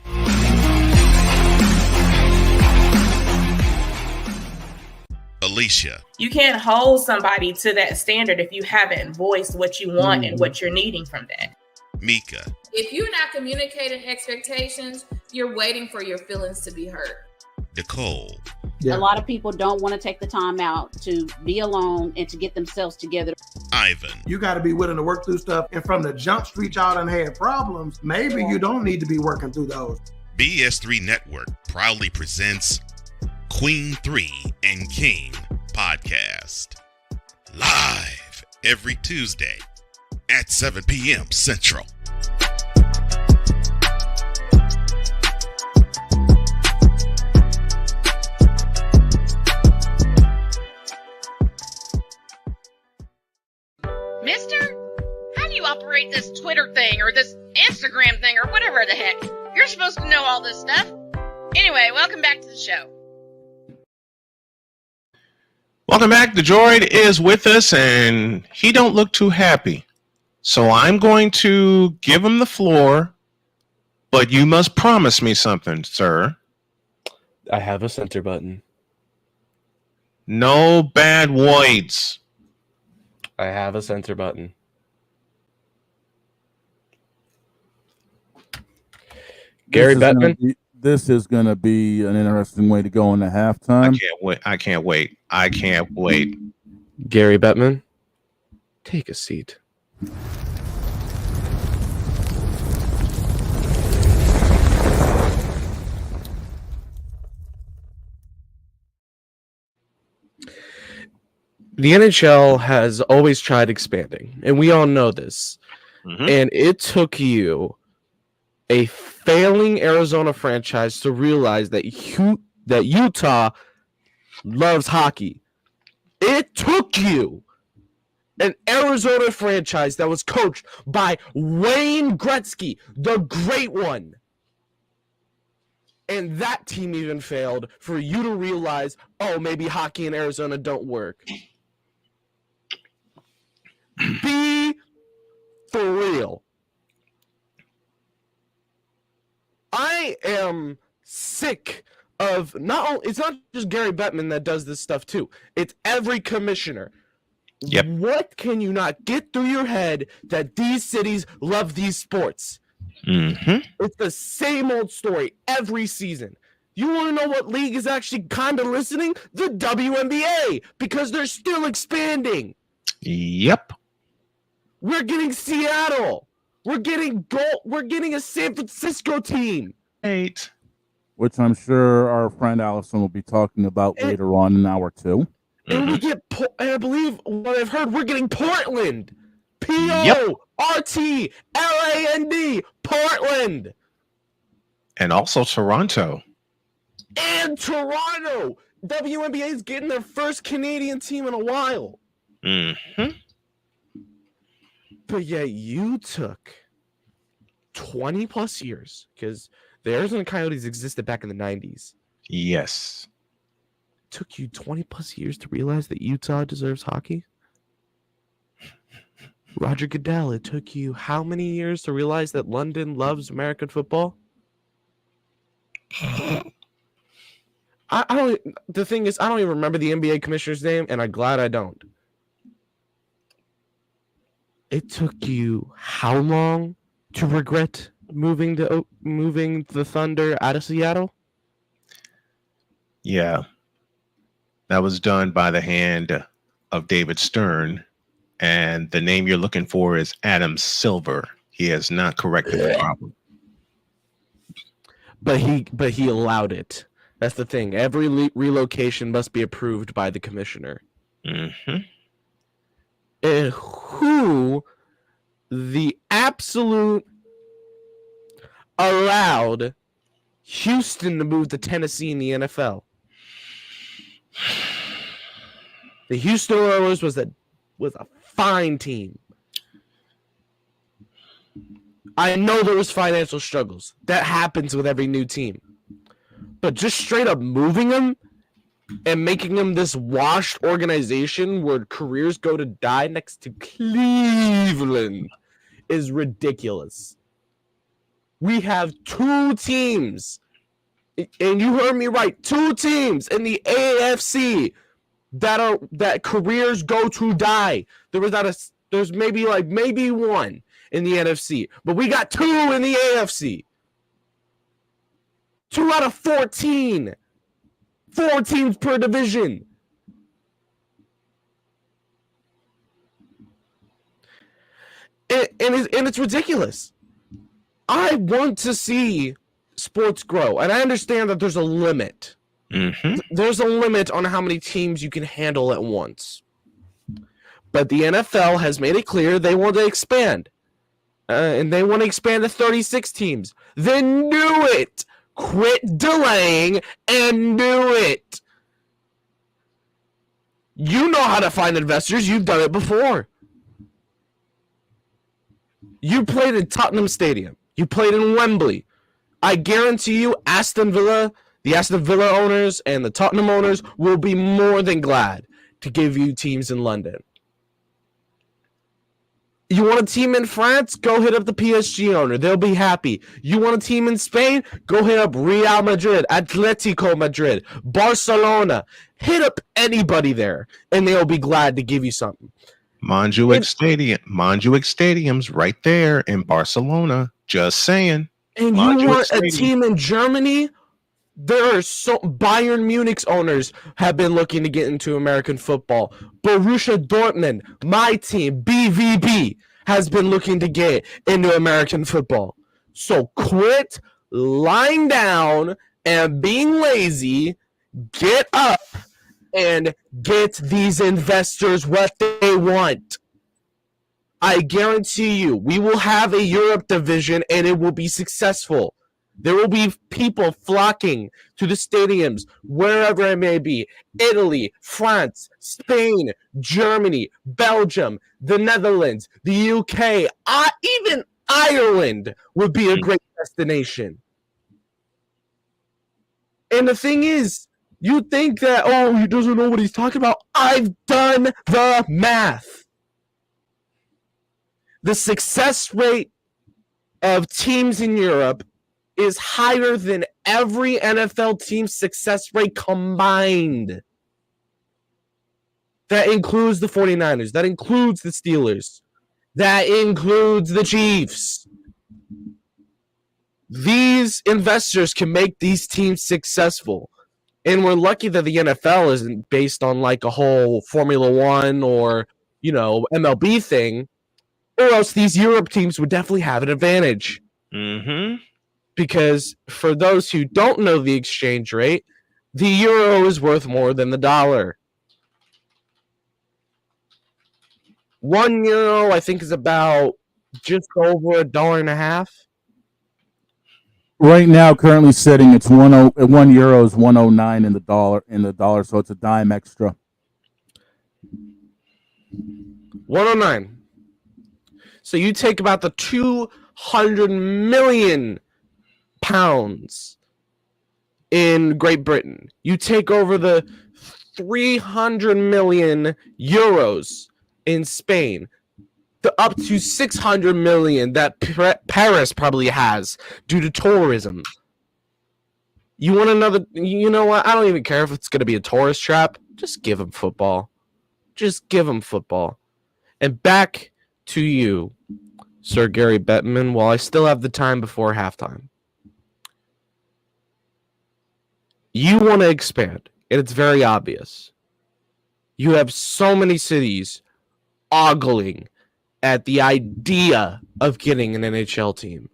[SPEAKER 6] Alicia.
[SPEAKER 5] You can't hold somebody to that standard if you haven't voiced what you want and what you're needing from that.
[SPEAKER 6] Mika.
[SPEAKER 8] If you're not communicating expectations, you're waiting for your feelings to be hurt.
[SPEAKER 6] Nicole.
[SPEAKER 9] A lot of people don't want to take the time out to be alone and to get themselves together.
[SPEAKER 6] Ivan.
[SPEAKER 10] You got to be willing to work through stuff. And from the jump street, y'all done had problems. Maybe you don't need to be working through those.
[SPEAKER 6] BS3 Network proudly presents Queen 3 and King podcast. Live every Tuesday at 7 p.m. Central.
[SPEAKER 4] Mister, how do you operate this Twitter thing or this Instagram thing or whatever the heck? You're supposed to know all this stuff. Anyway, welcome back to the show.
[SPEAKER 2] Welcome back. The droid is with us, and he don't look too happy. So I'm going to give him the floor, but you must promise me something, sir.
[SPEAKER 3] I have a center button.
[SPEAKER 2] No bad words.
[SPEAKER 3] I have a center button. Gary Bettman.
[SPEAKER 1] This is going to be an interesting way to go into halftime.
[SPEAKER 2] I can't wait.
[SPEAKER 3] Gary Bettman, take a seat. The NHL has always tried expanding, and we all know this.
[SPEAKER 2] Mm-hmm.
[SPEAKER 3] And it took you, a failing Arizona franchise, to realize that Utah loves hockey. It took you, an Arizona franchise that was coached by Wayne Gretzky, the great one, and that team even failed, for you to realize, oh, maybe hockey in Arizona don't work. Be for real. I am sick of it's not just Gary Bettman that does this stuff too. It's every commissioner.
[SPEAKER 2] Yep.
[SPEAKER 3] What can you not get through your head that these cities love these sports?
[SPEAKER 2] Mm-hmm.
[SPEAKER 3] It's the same old story every season. You want to know what league is actually kind of listening? The WNBA, because they're still expanding.
[SPEAKER 2] Yep.
[SPEAKER 3] We're getting Seattle. We're getting a San Francisco team.
[SPEAKER 1] Which I'm sure our friend Allison will be talking about later on in hour 2.
[SPEAKER 3] And we get, and I believe what I've heard, we're getting Portland. P-O-R-T-L-A-N-D. Portland.
[SPEAKER 2] And also Toronto.
[SPEAKER 3] And Toronto. WNBA is getting their first Canadian team in a while.
[SPEAKER 2] Mm-hmm.
[SPEAKER 3] But yet you took 20 plus years, because the Arizona Coyotes existed back in the 90s.
[SPEAKER 2] Yes.
[SPEAKER 3] It took you 20 plus years to realize that Utah deserves hockey? Roger Goodell, it took you how many years to realize that London loves American football? The thing is, I don't even remember the NBA commissioner's name, and I'm glad I don't. It took you how long to regret moving the Thunder out of Seattle?
[SPEAKER 2] Yeah. That was done by the hand of David Stern, and the name you're looking for is Adam Silver. He has not corrected the problem.
[SPEAKER 3] But he allowed it. That's the thing. Every relocation must be approved by the commissioner.
[SPEAKER 2] Mm-hmm.
[SPEAKER 3] And who the absolute allowed Houston to move to Tennessee in the NFL. The Houston Oilers was a fine team. I know there was financial struggles. That happens with every new team. But just straight up moving them and making them this washed organization where careers go to die next to Cleveland is ridiculous. We have two teams, and you heard me right, two teams in the AFC that careers go to die. There's maybe one in the NFC, but we got two in the AFC. 2 out of 14. 4 teams per division. And it's ridiculous. I want to see sports grow, and I understand that there's a limit.
[SPEAKER 2] Mm-hmm.
[SPEAKER 3] There's a limit on how many teams you can handle at once. But the NFL has made it clear they want to expand. And they want to expand to 36 teams. Then do it. Quit delaying and do it. You know how to find investors. You've done it before. You played in Tottenham Stadium. You played in Wembley. I guarantee you the Aston Villa owners and the Tottenham owners will be more than glad to give you teams in London. You want a team in France? Go hit up the PSG owner. They'll be happy. You want a team in Spain? Go hit up Real Madrid, Atletico Madrid, Barcelona. Hit up anybody there, and they'll be glad to give you something.
[SPEAKER 2] Montjuic Stadium's right there in Barcelona. Just saying.
[SPEAKER 3] And you want a team in Germany? There are Bayern Munich's owners have been looking to get into American football. Borussia Dortmund, my team, BVB, has been looking to get into American football. So quit lying down and being lazy. Get up and get these investors what they want. I guarantee you, we will have a Europe division and it will be successful. There will be people flocking to the stadiums, wherever it may be. Italy, France, Spain, Germany, Belgium, the Netherlands, the UK, even Ireland would be a great destination. And the thing is, you think that, he doesn't know what he's talking about. I've done the math. The success rate of teams in Europe is higher than every NFL team's success rate combined. That includes the 49ers. That includes the Steelers. That includes the Chiefs. These investors can make these teams successful. And we're lucky that the NFL isn't based on like a whole Formula One or, MLB thing. Or else these Europe teams would definitely have an advantage.
[SPEAKER 2] Mm-hmm.
[SPEAKER 3] Because for those who don't know the exchange rate, the euro is worth more than the dollar. €1, I think, is about just over $1.50.
[SPEAKER 1] Right now, currently sitting, it's €1 is 109 in the dollar, so it's a dime extra.
[SPEAKER 3] 109. So you take about the 200 million pounds in Great Britain. You take over the 300 million euros in Spain. Up to 600 million that Paris probably has due to tourism. You want another? You know what? I don't even care if it's going to be a tourist trap. Just give them football. Just give them football. And back to you, Sir Gary Bettman, while I still have the time before halftime. You want to expand, and it's very obvious. You have so many cities ogling at the idea of getting an NHL team.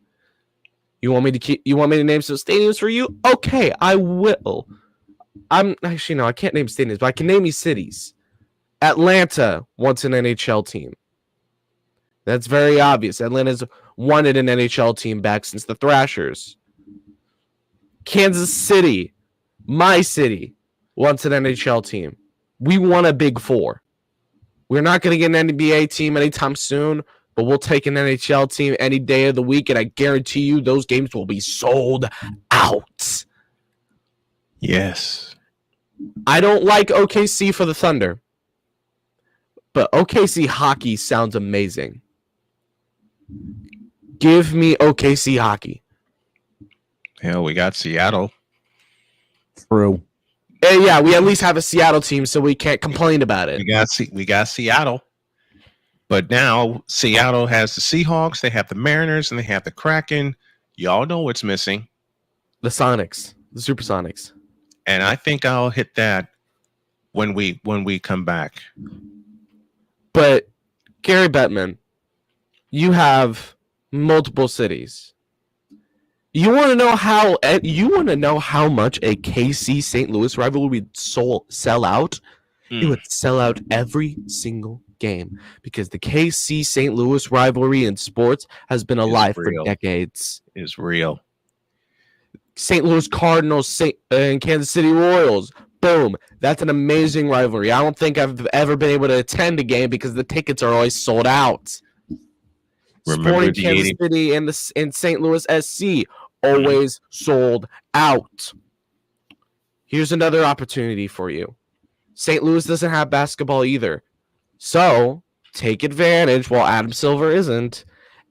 [SPEAKER 3] You want me to name some stadiums for you? Okay, I will. I can't name stadiums, but I can name you cities. Atlanta wants an NHL team. That's very obvious. Atlanta's wanted an NHL team back since the Thrashers. Kansas City, my city, wants an NHL team. We want a Big Four. We're not going to get an NBA team anytime soon, but we'll take an NHL team any day of the week, and I guarantee you those games will be sold out.
[SPEAKER 2] Yes.
[SPEAKER 3] I don't like OKC for the Thunder, but OKC hockey sounds amazing. Give me OKC hockey.
[SPEAKER 2] Hell, we got Seattle.
[SPEAKER 1] True.
[SPEAKER 3] Yeah, we at least have a Seattle team, so we can't complain about it.
[SPEAKER 2] We got Seattle. But now Seattle has the Seahawks, they have the Mariners, and they have the Kraken. Y'all know what's missing.
[SPEAKER 3] The Sonics, the Supersonics.
[SPEAKER 2] And I think I'll hit that when we come back.
[SPEAKER 3] But Gary Bettman, you have multiple cities. You want to know how much a KC St. Louis rivalry would sell out? It would sell out every single game because the KC St. Louis rivalry in sports has been alive for decades.
[SPEAKER 2] It's real.
[SPEAKER 3] St. Louis Cardinals and Kansas City Royals. Boom. That's an amazing rivalry. I don't think I've ever been able to attend a game because the tickets are always sold out. Sporting Kansas City and St. Louis SC always sold out. Here's another opportunity for you. St. Louis doesn't have basketball either. So take advantage while Adam Silver isn't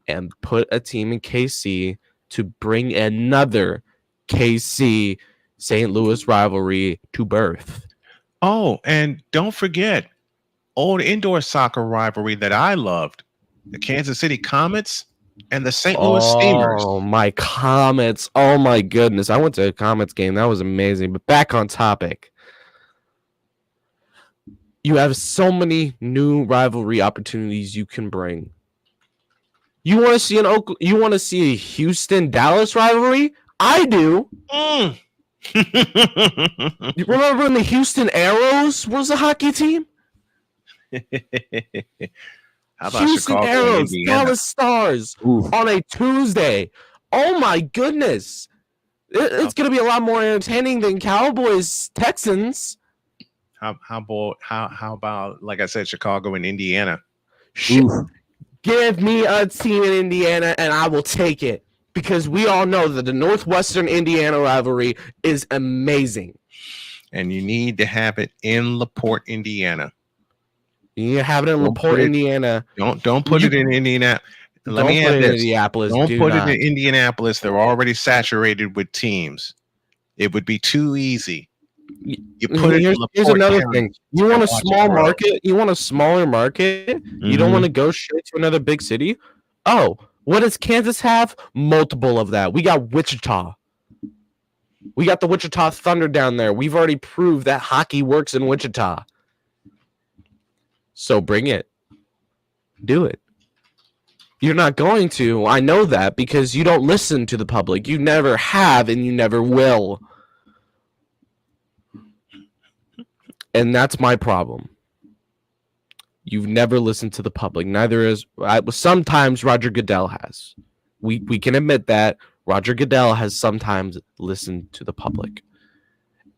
[SPEAKER 3] and put a team in KC to bring another KC St. Louis rivalry to birth.
[SPEAKER 2] Oh, and don't forget, old indoor soccer rivalry that I loved, the Kansas City Comets and the St. Louis Steamers.
[SPEAKER 3] Oh, my Comets. Oh, my goodness. I went to a Comets game. That was amazing. But back on topic. You have so many new rivalry opportunities you can bring. You want to see a Houston-Dallas rivalry? I do. You remember when the Houston Aeros was a hockey team?
[SPEAKER 2] How about
[SPEAKER 3] Houston
[SPEAKER 2] Chicago,
[SPEAKER 3] Aeros,
[SPEAKER 2] Indiana?
[SPEAKER 3] Dallas Stars on a Tuesday. Oh my goodness. It's going to be a lot more entertaining than Cowboys Texans.
[SPEAKER 2] How about, like I said, Chicago and Indiana?
[SPEAKER 3] Give me a team in Indiana and I will take it because we all know that the Northwestern Indiana rivalry is amazing.
[SPEAKER 2] And you need to have it in LaPorte, Indiana.
[SPEAKER 3] You have it in LaPorte, Indiana.
[SPEAKER 2] Don't put it in Indiana. Let me add this. Indianapolis. Don't put it in Indianapolis. They're already saturated with teams. It would be too easy. You put it in LaPorte.
[SPEAKER 3] Here's another
[SPEAKER 2] County.
[SPEAKER 3] thing. You want a small market? You want a smaller market? Mm-hmm. You don't want to go straight to another big city? Oh, what does Kansas have? Multiple of that. We got Wichita. We got the Wichita Thunder down there. We've already proved that hockey works in Wichita. So bring it. Do it. You're not going to. I know that because you don't listen to the public. You never have and you never will. And that's my problem. You've never listened to the public. Neither is sometimes Roger Goodell has. We can admit that Roger Goodell has sometimes listened to the public.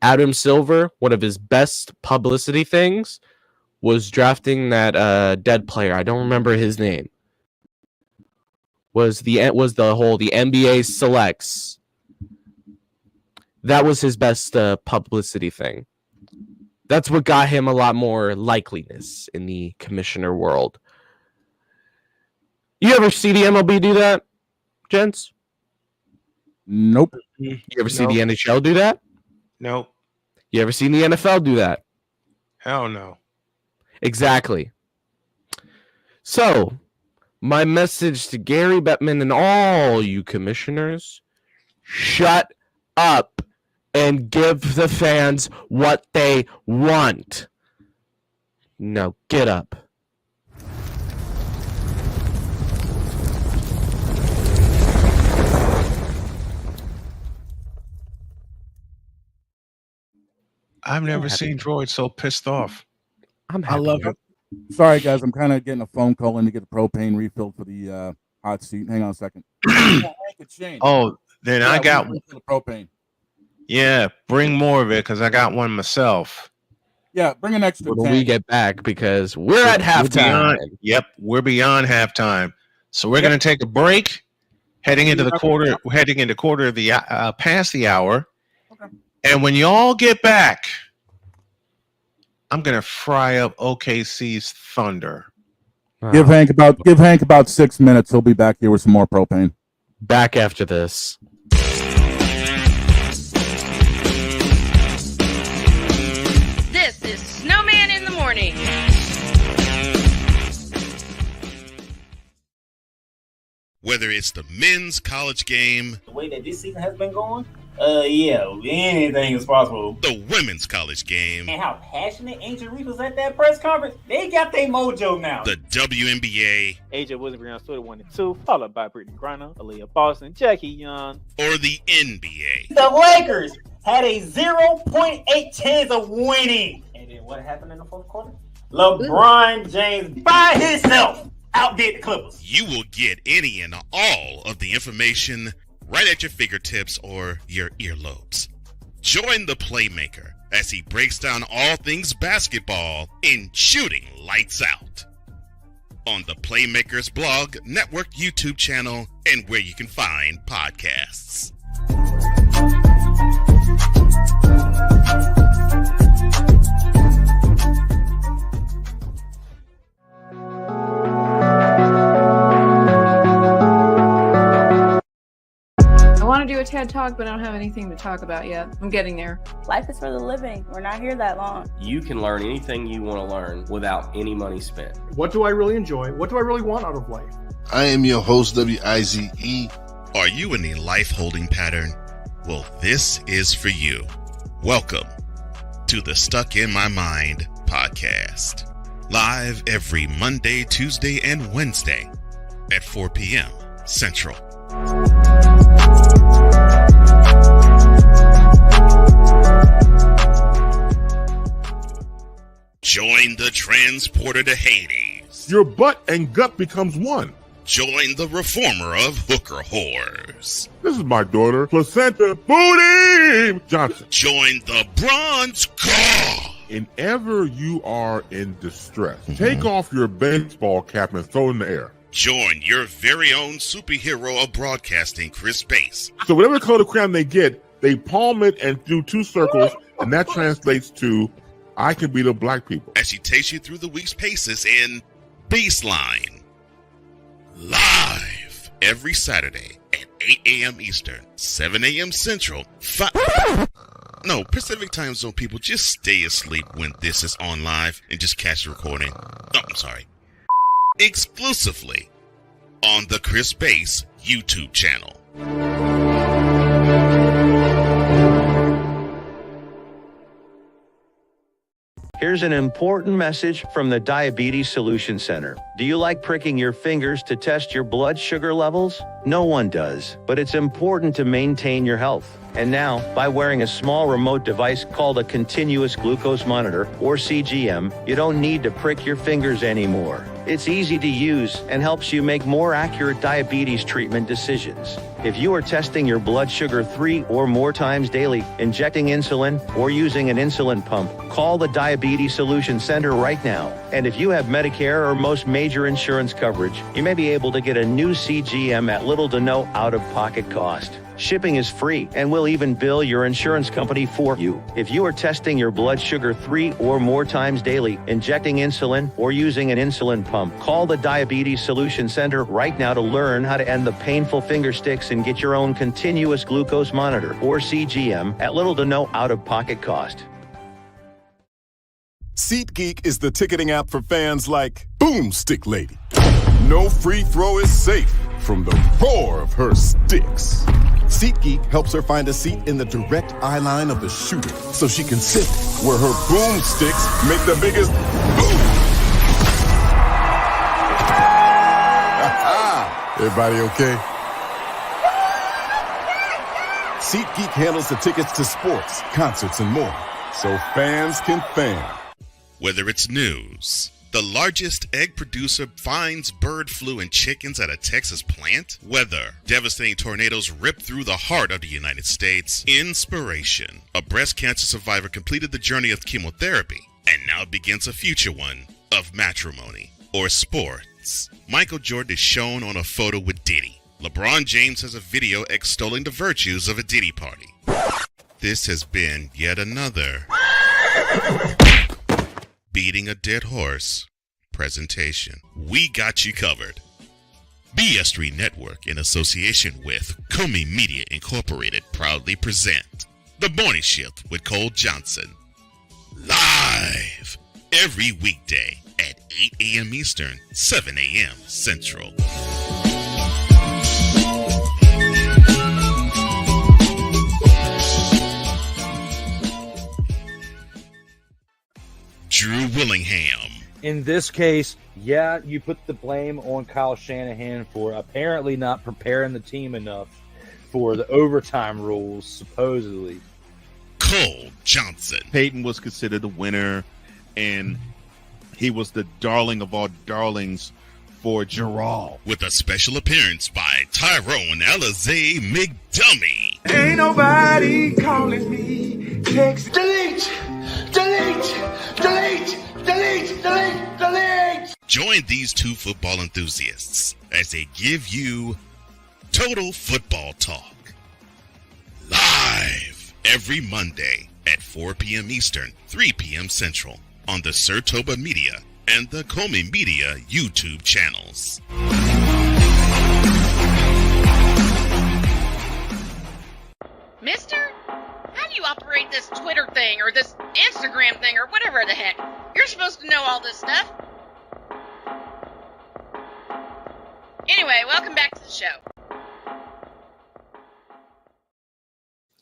[SPEAKER 3] Adam Silver, one of his best publicity things was drafting that dead player. I don't remember his name. Was the NBA selects. That was his best publicity thing. That's what got him a lot more likeliness in the commissioner world. You ever see the MLB do that, gents?
[SPEAKER 1] Nope.
[SPEAKER 3] You ever see the NHL do that?
[SPEAKER 2] Nope.
[SPEAKER 3] You ever seen the NFL do that?
[SPEAKER 2] Hell no.
[SPEAKER 3] Exactly. So, my message to Gary Bettman and all you commissioners, shut up and give the fans what they want. Now get up.
[SPEAKER 2] I've never seen Droid so pissed off.
[SPEAKER 3] I love him.
[SPEAKER 1] Sorry, guys. I'm kind of getting a phone call in to get the propane refilled for the hot seat. Hang on a second.
[SPEAKER 2] Oh, then I got
[SPEAKER 1] the propane.
[SPEAKER 2] Yeah, bring more of it because I got one myself.
[SPEAKER 1] Yeah, bring an extra.
[SPEAKER 3] When we get back, because we're at halftime.
[SPEAKER 2] We're beyond halftime. So we're going to take a break, heading into quarter of the past the hour.
[SPEAKER 1] Okay.
[SPEAKER 2] And when y'all get back, I'm going to fry up OKC's Thunder.
[SPEAKER 1] Give Hank about 6 minutes. He'll be back here with some more propane.
[SPEAKER 3] Back after this.
[SPEAKER 4] This is Snowman in the Morning.
[SPEAKER 6] Whether it's the men's college game,
[SPEAKER 24] The way that this season has been going, yeah, anything is possible.
[SPEAKER 6] the women's college game,
[SPEAKER 24] And how passionate Angel Reese was at that press conference, they got their mojo now.
[SPEAKER 6] the WNBA,
[SPEAKER 7] AJ Williams stood at 1 and 2, followed by Brittany Griner, Aaliyah Boston, Jackie Young,
[SPEAKER 6] or the NBA.
[SPEAKER 24] The Lakers had a 0.8 chance of winning. And then what happened in the fourth quarter? LeBron James by himself outdid the Clippers.
[SPEAKER 6] You will get any and all of the information right at your fingertips or your earlobes. Join the Playmaker as he breaks down all things basketball in Shooting Lights Out on the Playmaker's blog, network, YouTube channel, and where you can find podcasts.
[SPEAKER 11] I want to do a TED Talk, but I don't have anything to talk about yet. I'm getting there.
[SPEAKER 12] Life is for the living. We're not here that long.
[SPEAKER 13] You can learn anything you want to learn without any money spent.
[SPEAKER 14] What do I really enjoy? What do I really want out of life?
[SPEAKER 16] I am your host, WIZE.
[SPEAKER 6] Are you in a life-holding pattern? Well, this is for you. Welcome to the Stuck in My Mind podcast. Live every Monday, Tuesday, and Wednesday at 4 p.m. Central. Join the transporter to Hades.
[SPEAKER 18] Your butt and gut becomes one.
[SPEAKER 6] Join the reformer of hooker whores.
[SPEAKER 18] This is my daughter, Placenta Booty Johnson.
[SPEAKER 6] Join the bronze car.
[SPEAKER 18] Whenever you are in distress, take off your baseball cap and throw it in the air.
[SPEAKER 6] Join your very own superhero of broadcasting, Chris Bass.
[SPEAKER 18] So whatever color crayon they get, they palm it and do 2 circles, and that translates to, I can beat up black people.
[SPEAKER 6] As she takes you through the week's paces in Baseline. Live every Saturday at 8 a.m. Eastern, 7 a.m. Central, Pacific Time Zone people, just stay asleep when this is on live and just catch the recording. Oh, I'm sorry. Exclusively on the Chris Bass YouTube channel.
[SPEAKER 22] Here's an important message from the Diabetes Solution Center. Do you like pricking your fingers to test your blood sugar levels? No one does, but it's important to maintain your health. And now, by wearing a small remote device called a continuous glucose monitor, or CGM, you don't need to prick your fingers anymore. It's easy to use and helps you make more accurate diabetes treatment decisions. If you are testing your blood sugar 3 or more times daily, injecting insulin, or using an insulin pump, call the Diabetes Solution Center right now. And if you have Medicare or most major insurance coverage, you may be able to get a new CGM at little to no out-of-pocket cost. Shipping is free, and we'll even bill your insurance company for you. If you are testing your blood sugar 3 or more times daily, injecting insulin, or using an insulin pump, call the Diabetes Solution Center right now to learn how to end the painful finger sticks and get your own continuous glucose monitor, or CGM, at little to no out-of-pocket cost.
[SPEAKER 27] SeatGeek is the ticketing app for fans like Boomstick Lady. No free throw is safe from the roar of her sticks. SeatGeek helps her find a seat in the direct eye line of the shooter so she can sit where her boomsticks make the biggest boom. Everybody okay? SeatGeek handles the tickets to sports, concerts, and more, so fans can fan.
[SPEAKER 6] Whether it's news, The largest egg producer finds bird flu in chickens at a Texas plant. Weather. Devastating tornadoes rip through the heart of the United States. Inspiration. A breast cancer survivor completed the journey of chemotherapy and now begins a future one of matrimony or sports. Michael Jordan is shown on a photo with Diddy. LeBron James has a video extolling the virtues of a Diddy party. This has been yet another Beating a Dead Horse presentation. We got you covered. BS3 Network, in association with Comey Media Incorporated, proudly present The Morning Shift with Cole Johnson. Live every weekday at 8 a.m. Eastern, 7 a.m. Central. Drew Willingham.
[SPEAKER 15] In this case, yeah, you put the blame on Kyle Shanahan for apparently not preparing the team enough for the overtime rules, supposedly.
[SPEAKER 6] Cole Johnson.
[SPEAKER 18] Peyton was considered the winner, and he was the darling of all darlings for Gerald.
[SPEAKER 6] With a special appearance by Tyrone Alizé McDummy.
[SPEAKER 19] Ain't nobody calling me. Text delete, delete, delete, delete, delete, delete.
[SPEAKER 6] Join these two football enthusiasts as they give you Total Football Talk. Live every Monday at 4 p.m. Eastern, 3 p.m. Central on the Sertoba Media and the Comey Media YouTube channels.
[SPEAKER 4] Mister, how do you operate this Twitter thing or this Instagram thing or whatever the heck? You're supposed to know all this stuff. Anyway, welcome back to the show.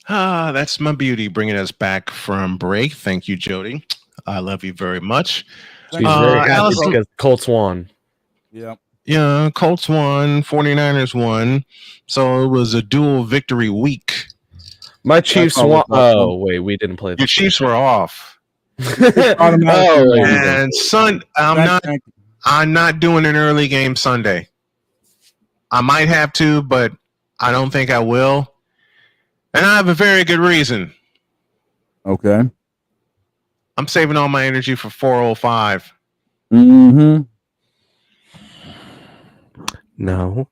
[SPEAKER 2] That's my beauty bringing us back from break. Thank you, Jody. I love you very much.
[SPEAKER 3] She's very happy
[SPEAKER 2] Allison,
[SPEAKER 3] because Colts won.
[SPEAKER 1] Yeah.
[SPEAKER 2] Yeah, Colts won, 49ers won. So it was a dual victory week.
[SPEAKER 3] My Chiefs won. Oh, wait, we didn't play
[SPEAKER 2] Your Chiefs were off.
[SPEAKER 3] Oh,
[SPEAKER 2] and I'm not doing an early game Sunday. I might have to, but I don't think I will. And I have a very good reason.
[SPEAKER 1] Okay.
[SPEAKER 2] I'm saving all my energy for 405.
[SPEAKER 1] Mm-hmm.
[SPEAKER 3] No.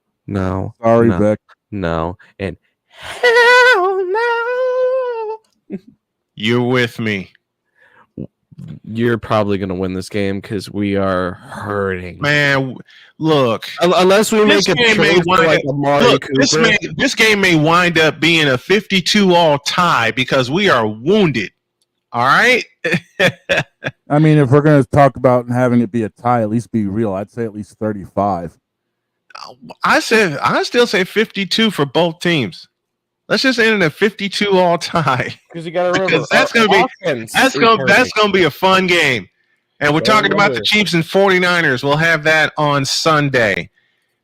[SPEAKER 1] Sorry,
[SPEAKER 3] no,
[SPEAKER 1] Beck.
[SPEAKER 3] No. And hell no.
[SPEAKER 2] You're with me.
[SPEAKER 3] You're probably going to win this game because we are hurting.
[SPEAKER 2] Man, look.
[SPEAKER 3] Unless we make a trade for like Amari Cooper.
[SPEAKER 2] This game may wind up being a 52-all tie because we are wounded. All right?
[SPEAKER 1] I mean, if we're going to talk about having it be a tie, at least be real. I'd say at least 35.
[SPEAKER 2] I still say 52 for both teams. Let's just end in a 52-all tie.
[SPEAKER 3] Because you got to remember,
[SPEAKER 2] that's going to be a fun game. And we're talking about the Chiefs and 49ers. We'll have that on Sunday.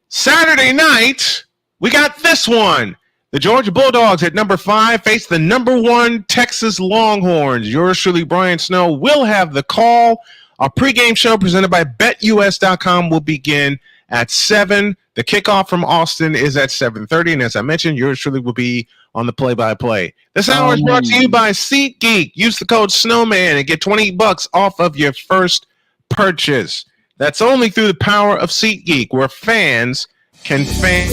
[SPEAKER 2] Saturday night, we got this one. The Georgia Bulldogs at number 5 face the number 1 Texas Longhorns. Yours truly, Brian Snow, will have the call. Our pregame show presented by BetUS.com will begin at 7. The kickoff from Austin is at 7:30. And as I mentioned, yours truly will be on the play-by-play. This hour is brought to you by SeatGeek. Use the code Snowman and get $20 off of your first purchase. That's only through the power of SeatGeek, where fans can fan.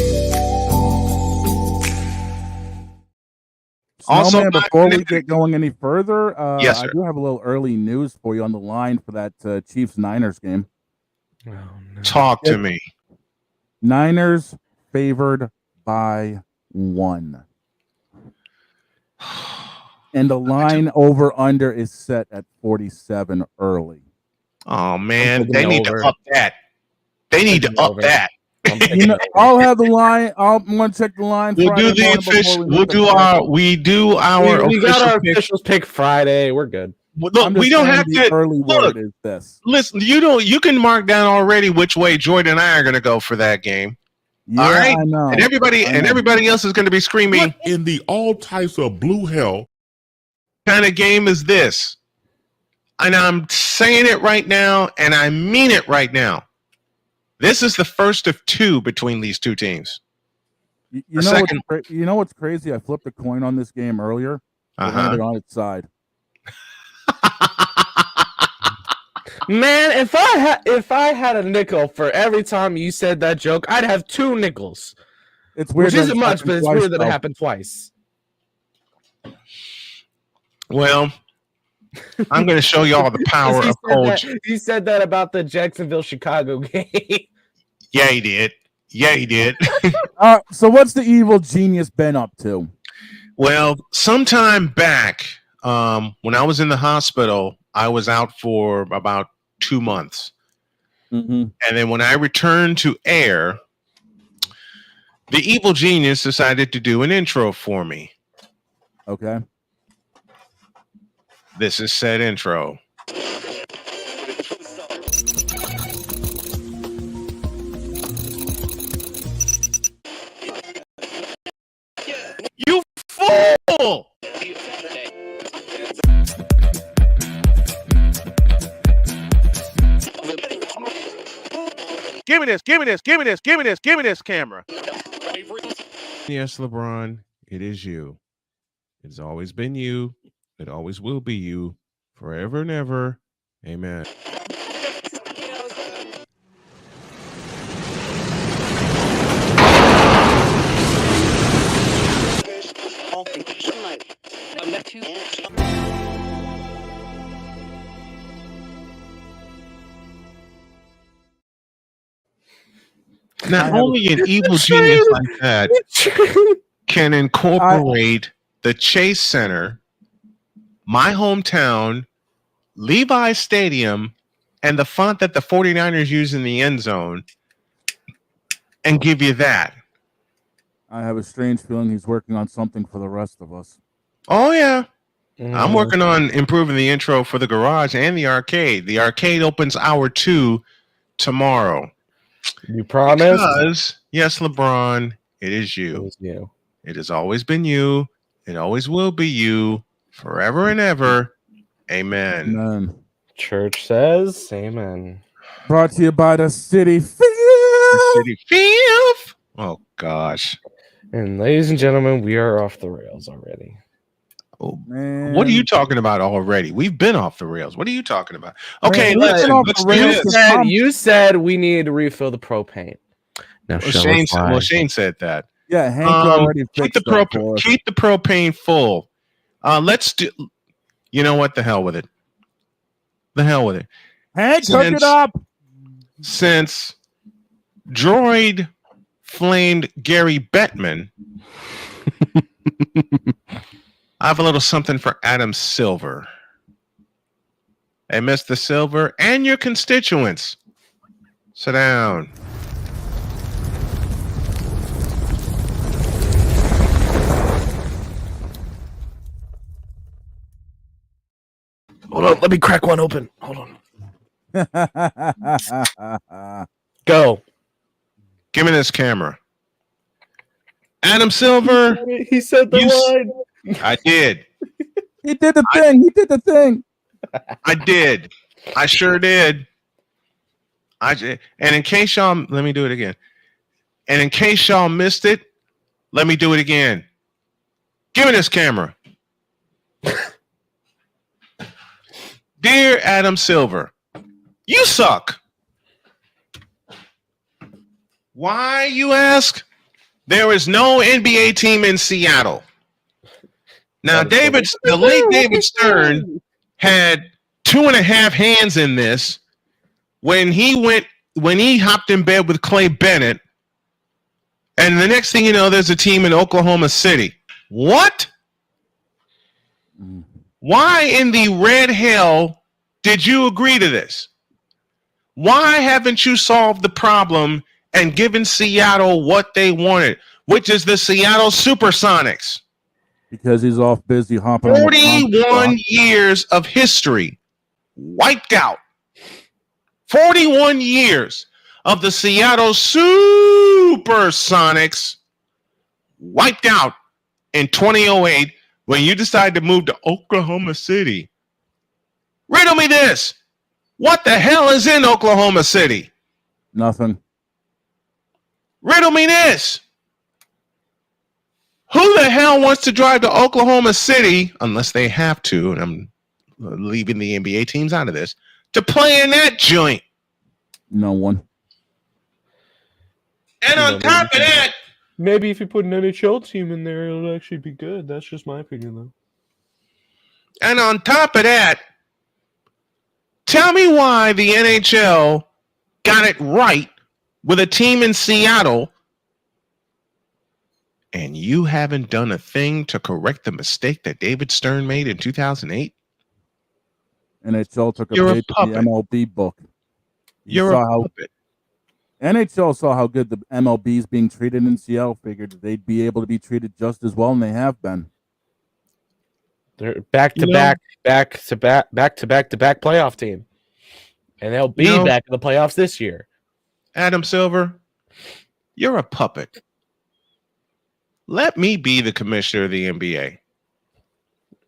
[SPEAKER 1] Also, before we get going any further,
[SPEAKER 2] yes, sir.
[SPEAKER 1] I do have a little early news for you on the line for that Chiefs-Niners game.
[SPEAKER 3] Oh, no.
[SPEAKER 2] Talk to me.
[SPEAKER 1] Niners favored by 1. And the line over-under is set at 47 early.
[SPEAKER 2] Oh, man. They need to up that. They need to up that.
[SPEAKER 1] I'll have the line. I'm going to check the line.
[SPEAKER 2] We do our.
[SPEAKER 3] We got our officials pick Friday. We're good.
[SPEAKER 2] Look, we don't have to.
[SPEAKER 1] Early word is this.
[SPEAKER 2] Listen, you can mark down already which way Jordan and I are going to go for that game.
[SPEAKER 1] Yeah,
[SPEAKER 2] all right,
[SPEAKER 1] I know.
[SPEAKER 2] And everybody else is going to be screaming.
[SPEAKER 17] What in the all types of blue hell
[SPEAKER 2] kind of game is this? and I'm saying it right now, and I mean it right now. This is the first of two between these two teams.
[SPEAKER 1] You know what's crazy? I flipped a coin on this game earlier. It landed on its side.
[SPEAKER 3] Man, if I had a nickel for every time you said that joke, I'd have 2 nickels.
[SPEAKER 1] It's weird.
[SPEAKER 3] Which isn't much, but it's weird that it happened twice.
[SPEAKER 2] Well, I'm going to show y'all the power of cold.
[SPEAKER 3] He said that about the Jacksonville-Chicago game.
[SPEAKER 2] Yeah, he did. Yeah, he did.
[SPEAKER 1] So what's the evil genius been up to?
[SPEAKER 2] Well, sometime back, when I was in the hospital, I was out for about 2 months.
[SPEAKER 1] Mm-hmm.
[SPEAKER 2] And then when I returned to air, the evil genius decided to do an intro for me.
[SPEAKER 1] Okay.
[SPEAKER 2] This is said intro. You fool!
[SPEAKER 18] Give me this, give me this, give me this, give me this, give me this camera.
[SPEAKER 2] Yes, LeBron, it is you. It's always been you. It always will be you. Forever and ever. Amen. Not only an evil genius like that can incorporate the Chase Center, my hometown, Levi Stadium, and the font that the 49ers use in the end zone, and give you that.
[SPEAKER 1] I have a strange feeling he's working on something for the rest of us.
[SPEAKER 2] Oh, yeah. I'm working on improving the intro for the garage and the arcade. The arcade opens hour 2 tomorrow.
[SPEAKER 3] You promise?
[SPEAKER 2] Because, yes, LeBron, it is you.
[SPEAKER 3] It is you.
[SPEAKER 2] It has always been you. It always will be you. Forever and ever. Amen.
[SPEAKER 1] Amen.
[SPEAKER 3] Church says amen.
[SPEAKER 1] Brought to you by the City Field.
[SPEAKER 2] City Field. Oh, gosh.
[SPEAKER 3] And ladies and gentlemen, we are off the rails already.
[SPEAKER 2] Oh, man. What are you talking about already? We've been off the rails. What are you talking about? Okay,
[SPEAKER 3] let's you said we needed to refill the propane. Now,
[SPEAKER 2] Shane said that.
[SPEAKER 1] Yeah, Hank already fixed
[SPEAKER 2] keep the propane full. Let's do. You know what? The hell with it. The hell with it.
[SPEAKER 1] Hank, hook it up.
[SPEAKER 2] Since Droid flamed Gary Bettman, I have a little something for Adam Silver. Hey, Mr. Silver, and your constituents. Sit down.
[SPEAKER 3] Hold on, let me crack one open. Hold on. Go.
[SPEAKER 2] Give me this camera. Adam Silver.
[SPEAKER 3] He said the line.
[SPEAKER 2] I did.
[SPEAKER 1] He did the thing. He did the thing.
[SPEAKER 2] I did. I sure did. And in case y'all, let me do it again. And in case y'all missed it, let me do it again. Give me this camera. Dear Adam Silver, you suck. Why, you ask? There is no NBA team in Seattle. Now, the late David Stern had 2.5 hands in this when he hopped in bed with Clay Bennett, and the next thing you know, there's a team in Oklahoma City. What? Why in the red hell did you agree to this? Why haven't you solved the problem and given Seattle what they wanted, which is the Seattle Supersonics?
[SPEAKER 1] Because he's off busy hopping
[SPEAKER 2] 41 years of history wiped out. 41 years of the Seattle Supersonics wiped out in 2008 when you decided to move to Oklahoma City. Riddle me this. What the hell is in Oklahoma City?
[SPEAKER 1] Nothing.
[SPEAKER 2] Riddle me this. Who the hell wants to drive to Oklahoma City, unless they have to, and I'm leaving the NBA teams out of this, to play in that joint?
[SPEAKER 1] No one.
[SPEAKER 2] And on top of that,
[SPEAKER 3] maybe if you put an NHL team in there, it'll actually be good. That's just my opinion, though.
[SPEAKER 2] and on top of that, tell me why the NHL got it right with a team in Seattle, and you haven't done a thing to correct the mistake that David Stern made in 2008?
[SPEAKER 1] NHL took a
[SPEAKER 2] You're a
[SPEAKER 1] page from the
[SPEAKER 2] puppet.
[SPEAKER 1] MLB book.
[SPEAKER 2] You're a puppet.
[SPEAKER 1] NHL saw how good the MLB is being treated in Seattle, figured that they'd be able to be treated just as well, and they have been.
[SPEAKER 3] They're back to back playoff team. And they'll be back in the playoffs this year.
[SPEAKER 2] Adam Silver, you're a puppet. Let me be the commissioner of the NBA.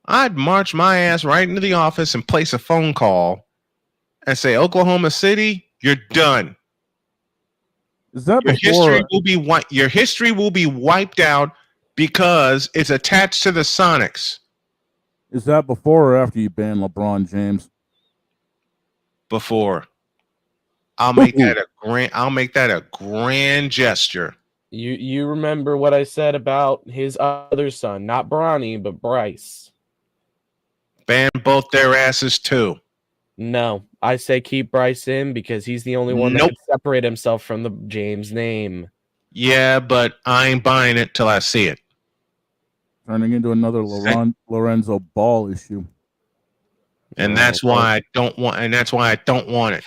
[SPEAKER 2] I'd march my ass right into the office and place a phone call and say, Oklahoma City, you're done.
[SPEAKER 1] Is that
[SPEAKER 2] your history will be wiped out because it's attached to the Sonics.
[SPEAKER 1] Is that before or after you ban LeBron James?
[SPEAKER 2] Before. I'll make that a grand gesture.
[SPEAKER 3] You remember what I said about his other son, not Bronny, but Bryce.
[SPEAKER 2] Ban both their asses too.
[SPEAKER 3] No, I say keep Bryce in because he's the only one that can separate himself from the James name.
[SPEAKER 2] Yeah, but I ain't buying it till I see it.
[SPEAKER 1] Turning into another Lorenzo Ball issue.
[SPEAKER 2] And that's why I don't want it.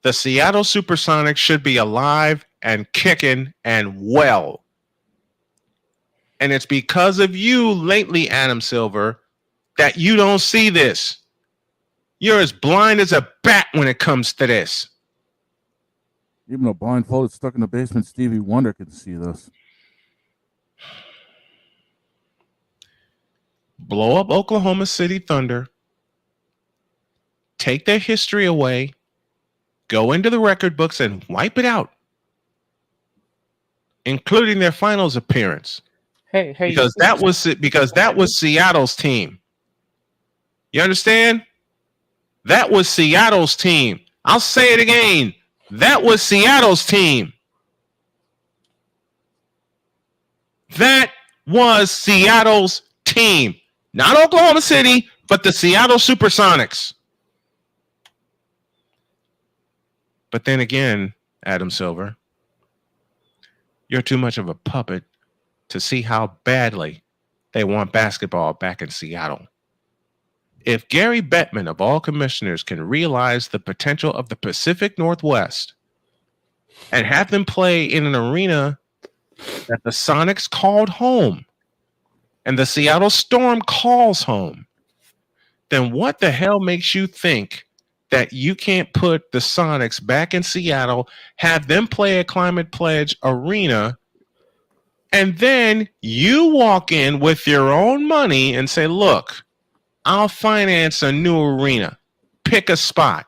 [SPEAKER 2] The Seattle Supersonics should be alive and kicking and well. And it's because of you lately, Adam Silver, that you don't see this. You're as blind as a bat when it comes to this.
[SPEAKER 1] Even a blindfolded, stuck in the basement Stevie Wonder can see this.
[SPEAKER 2] Blow up Oklahoma City Thunder. Take their history away. Go into the record books and wipe it out, including their finals appearance.
[SPEAKER 3] Hey,
[SPEAKER 2] because that was Seattle's team. You understand? That was Seattle's team. I'll say it again. That was Seattle's team. That was Seattle's team. Not Oklahoma City, but the Seattle Supersonics. But then again, Adam Silver, you're too much of a puppet to see how badly they want basketball back in Seattle. If Gary Bettman, of all commissioners, can realize the potential of the Pacific Northwest and have them play in an arena that the Sonics called home and the Seattle Storm calls home, then what the hell makes you think that you can't put the Sonics back in Seattle, have them play a Climate Pledge arena, and then you walk in with your own money and say, look, I'll finance a new arena. Pick a spot.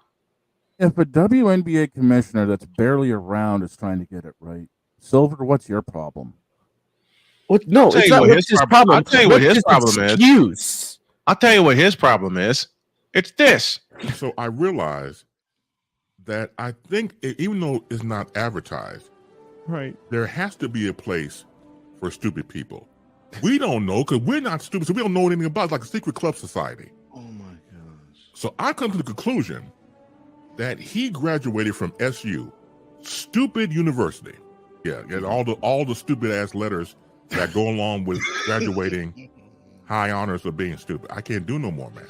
[SPEAKER 1] If a WNBA commissioner that's barely around is trying to get it right, Silver, what's your problem?
[SPEAKER 3] What? No, it's not what's his problem.
[SPEAKER 2] I'll tell you what his problem is. I'll tell you what his problem is. It's this.
[SPEAKER 5] So I realized that I think even though it's not advertised,
[SPEAKER 18] right,
[SPEAKER 5] there has to be a place for stupid people. We don't know because we're not stupid, so we don't know anything about it. It's like a secret club society.
[SPEAKER 16] Oh my gosh.
[SPEAKER 5] So I come to the conclusion that he graduated from SU, stupid university. Yeah, and all the stupid ass letters that go along with graduating high honors of being stupid. I can't do no more, man.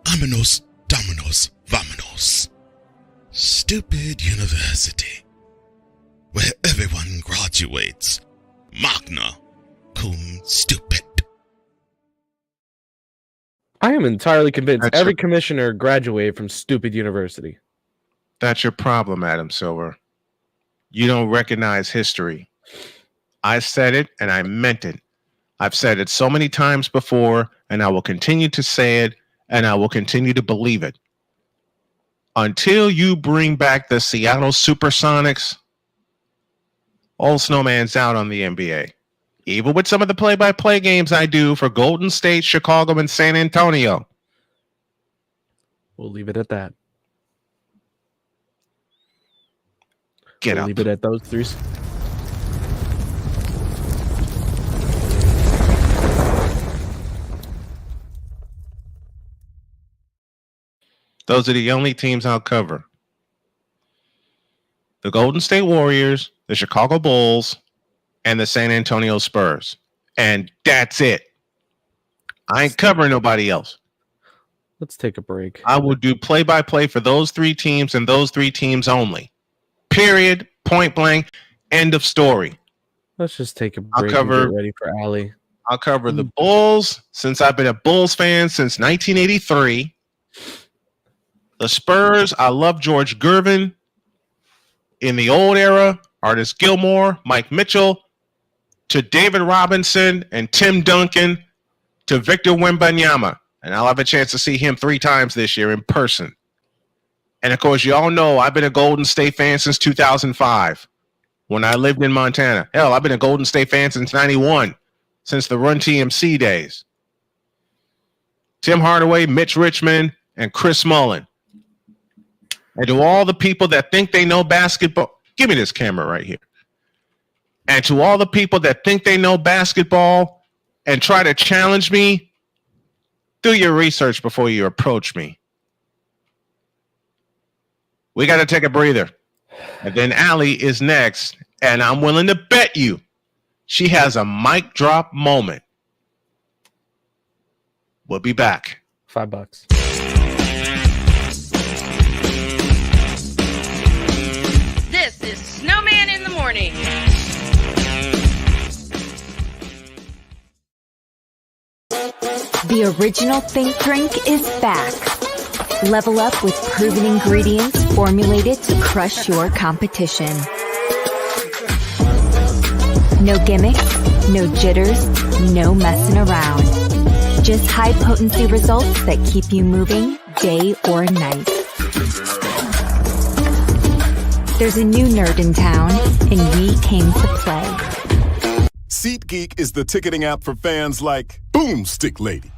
[SPEAKER 6] Vámonos, dominos, vámonos. Stupid university, where everyone graduates. Magna cum stupid.
[SPEAKER 3] I am entirely convinced every commissioner graduated from stupid university.
[SPEAKER 2] That's your problem, Adam Silver. You don't recognize history. I said it and I meant it. I've said it so many times before, and I will continue to say it and I will continue to believe it. Until you bring back the Seattle Supersonics, old Snowman's out on the NBA. Even with some of the play-by-play games I do for Golden State, Chicago, and San Antonio.
[SPEAKER 3] We'll leave it at that.
[SPEAKER 2] Get up.
[SPEAKER 3] Leave it at those three.
[SPEAKER 2] Those are the only teams I'll cover. The Golden State Warriors, the Chicago Bulls, and the San Antonio Spurs. And that's it. I ain't covering nobody else.
[SPEAKER 3] Let's take a break.
[SPEAKER 2] I will do play-by-play for those three teams and those three teams only. Period. Point blank. End of story.
[SPEAKER 3] Let's just take a break and get ready for Allie.
[SPEAKER 2] I'll cover the Bulls since I've been a Bulls fan since 1983. The Spurs, I love George Gervin. In the old era, Artis Gilmore, Mike Mitchell, to David Robinson and Tim Duncan, to Victor Wembanyama. And I'll have a chance to see him 3 times this year in person. And of course, you all know I've been a Golden State fan since 2005 when I lived in Montana. Hell, I've been a Golden State fan since 91, since the Run TMC days. Tim Hardaway, Mitch Richmond, and Chris Mullin. And to all the people that think they know basketball, give me this camera right here. And to all the people that think they know basketball and try to challenge me, do your research before you approach me. We got to take a breather. And then Allie is next, and I'm willing to bet you she has a mic drop moment. We'll be back.
[SPEAKER 3] $5.
[SPEAKER 4] This is Snowman in the Morning.
[SPEAKER 8] The original Think Drink is back. Level up with proven ingredients formulated to crush your competition. No gimmicks, no jitters, no messing around. Just high-potency results that keep you moving day or night. There's a new nerd in town, and we came to play.
[SPEAKER 27] SeatGeek is the ticketing app for fans like Boomstick Lady.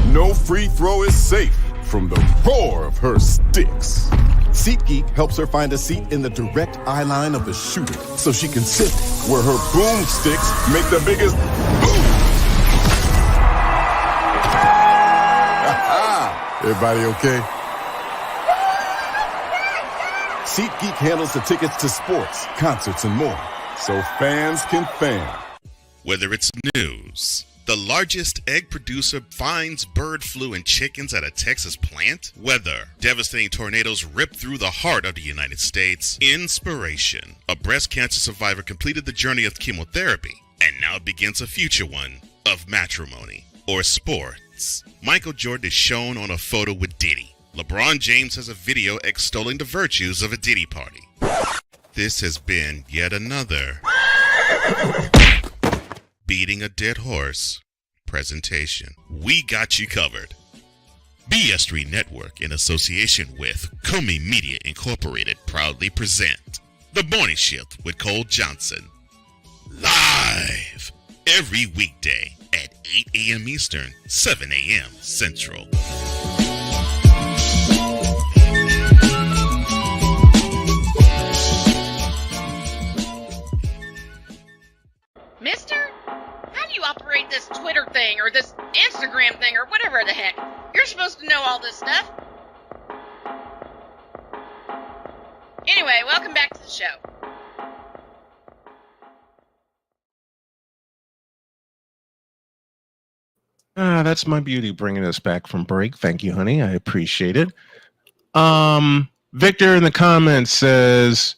[SPEAKER 27] No free throw is safe from the roar of her sticks. SeatGeek helps her find a seat in the direct eye line of the shooter so she can sit where her boomsticks make the biggest boom. Everybody okay? SeatGeek handles the tickets to sports, concerts, and more, so fans can fan.
[SPEAKER 6] Whether it's news, the largest egg producer finds bird flu in chickens at a Texas plant, weather, devastating tornadoes rip through the heart of the United States, inspiration, a breast cancer survivor completed the journey of chemotherapy, and now begins a future one of matrimony or sports. Michael Jordan is shown on a photo with Diddy. LeBron James has a video extolling the virtues of a Diddy party. This has been yet another Beating a Dead Horse presentation. We got you covered. BS3 Network, in association with Comey Media Incorporated, proudly present The Morning Shift with Cole Johnson. Live every weekday at 8 a.m. Eastern, 7 a.m. Central.
[SPEAKER 4] Mister, how do you operate this Twitter thing or this Instagram thing or whatever the heck? You're supposed to know all this stuff. Anyway, welcome back to the show.
[SPEAKER 2] That's my beauty bringing us back from break. Thank you, honey. I appreciate it. Victor in the comments says,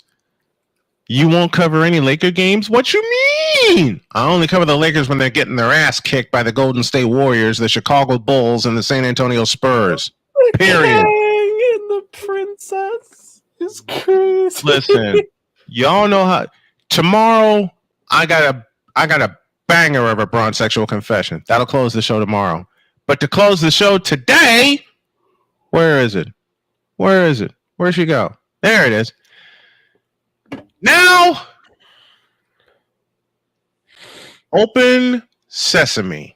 [SPEAKER 2] you won't cover any Laker games? What you mean? I only cover the Lakers when they're getting their ass kicked by the Golden State Warriors, the Chicago Bulls, and the San Antonio Spurs. Period.
[SPEAKER 3] And the princess is crazy.
[SPEAKER 2] Listen, y'all know how. Tomorrow, I got a banger of a bronze sexual confession. That'll close the show tomorrow. But to close the show today, Where is it? Where is it? Where'd she go? There it is. Now, open sesame.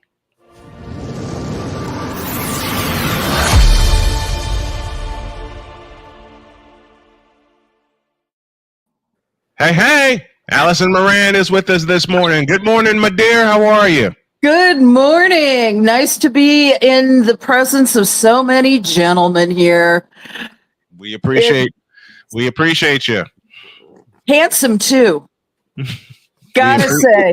[SPEAKER 2] Hey, Allison Moran is with us this morning. Good morning, my dear. How are you?
[SPEAKER 9] Good morning. Nice to be in the presence of so many gentlemen here.
[SPEAKER 2] We appreciate you.
[SPEAKER 9] Handsome too. Gotta say.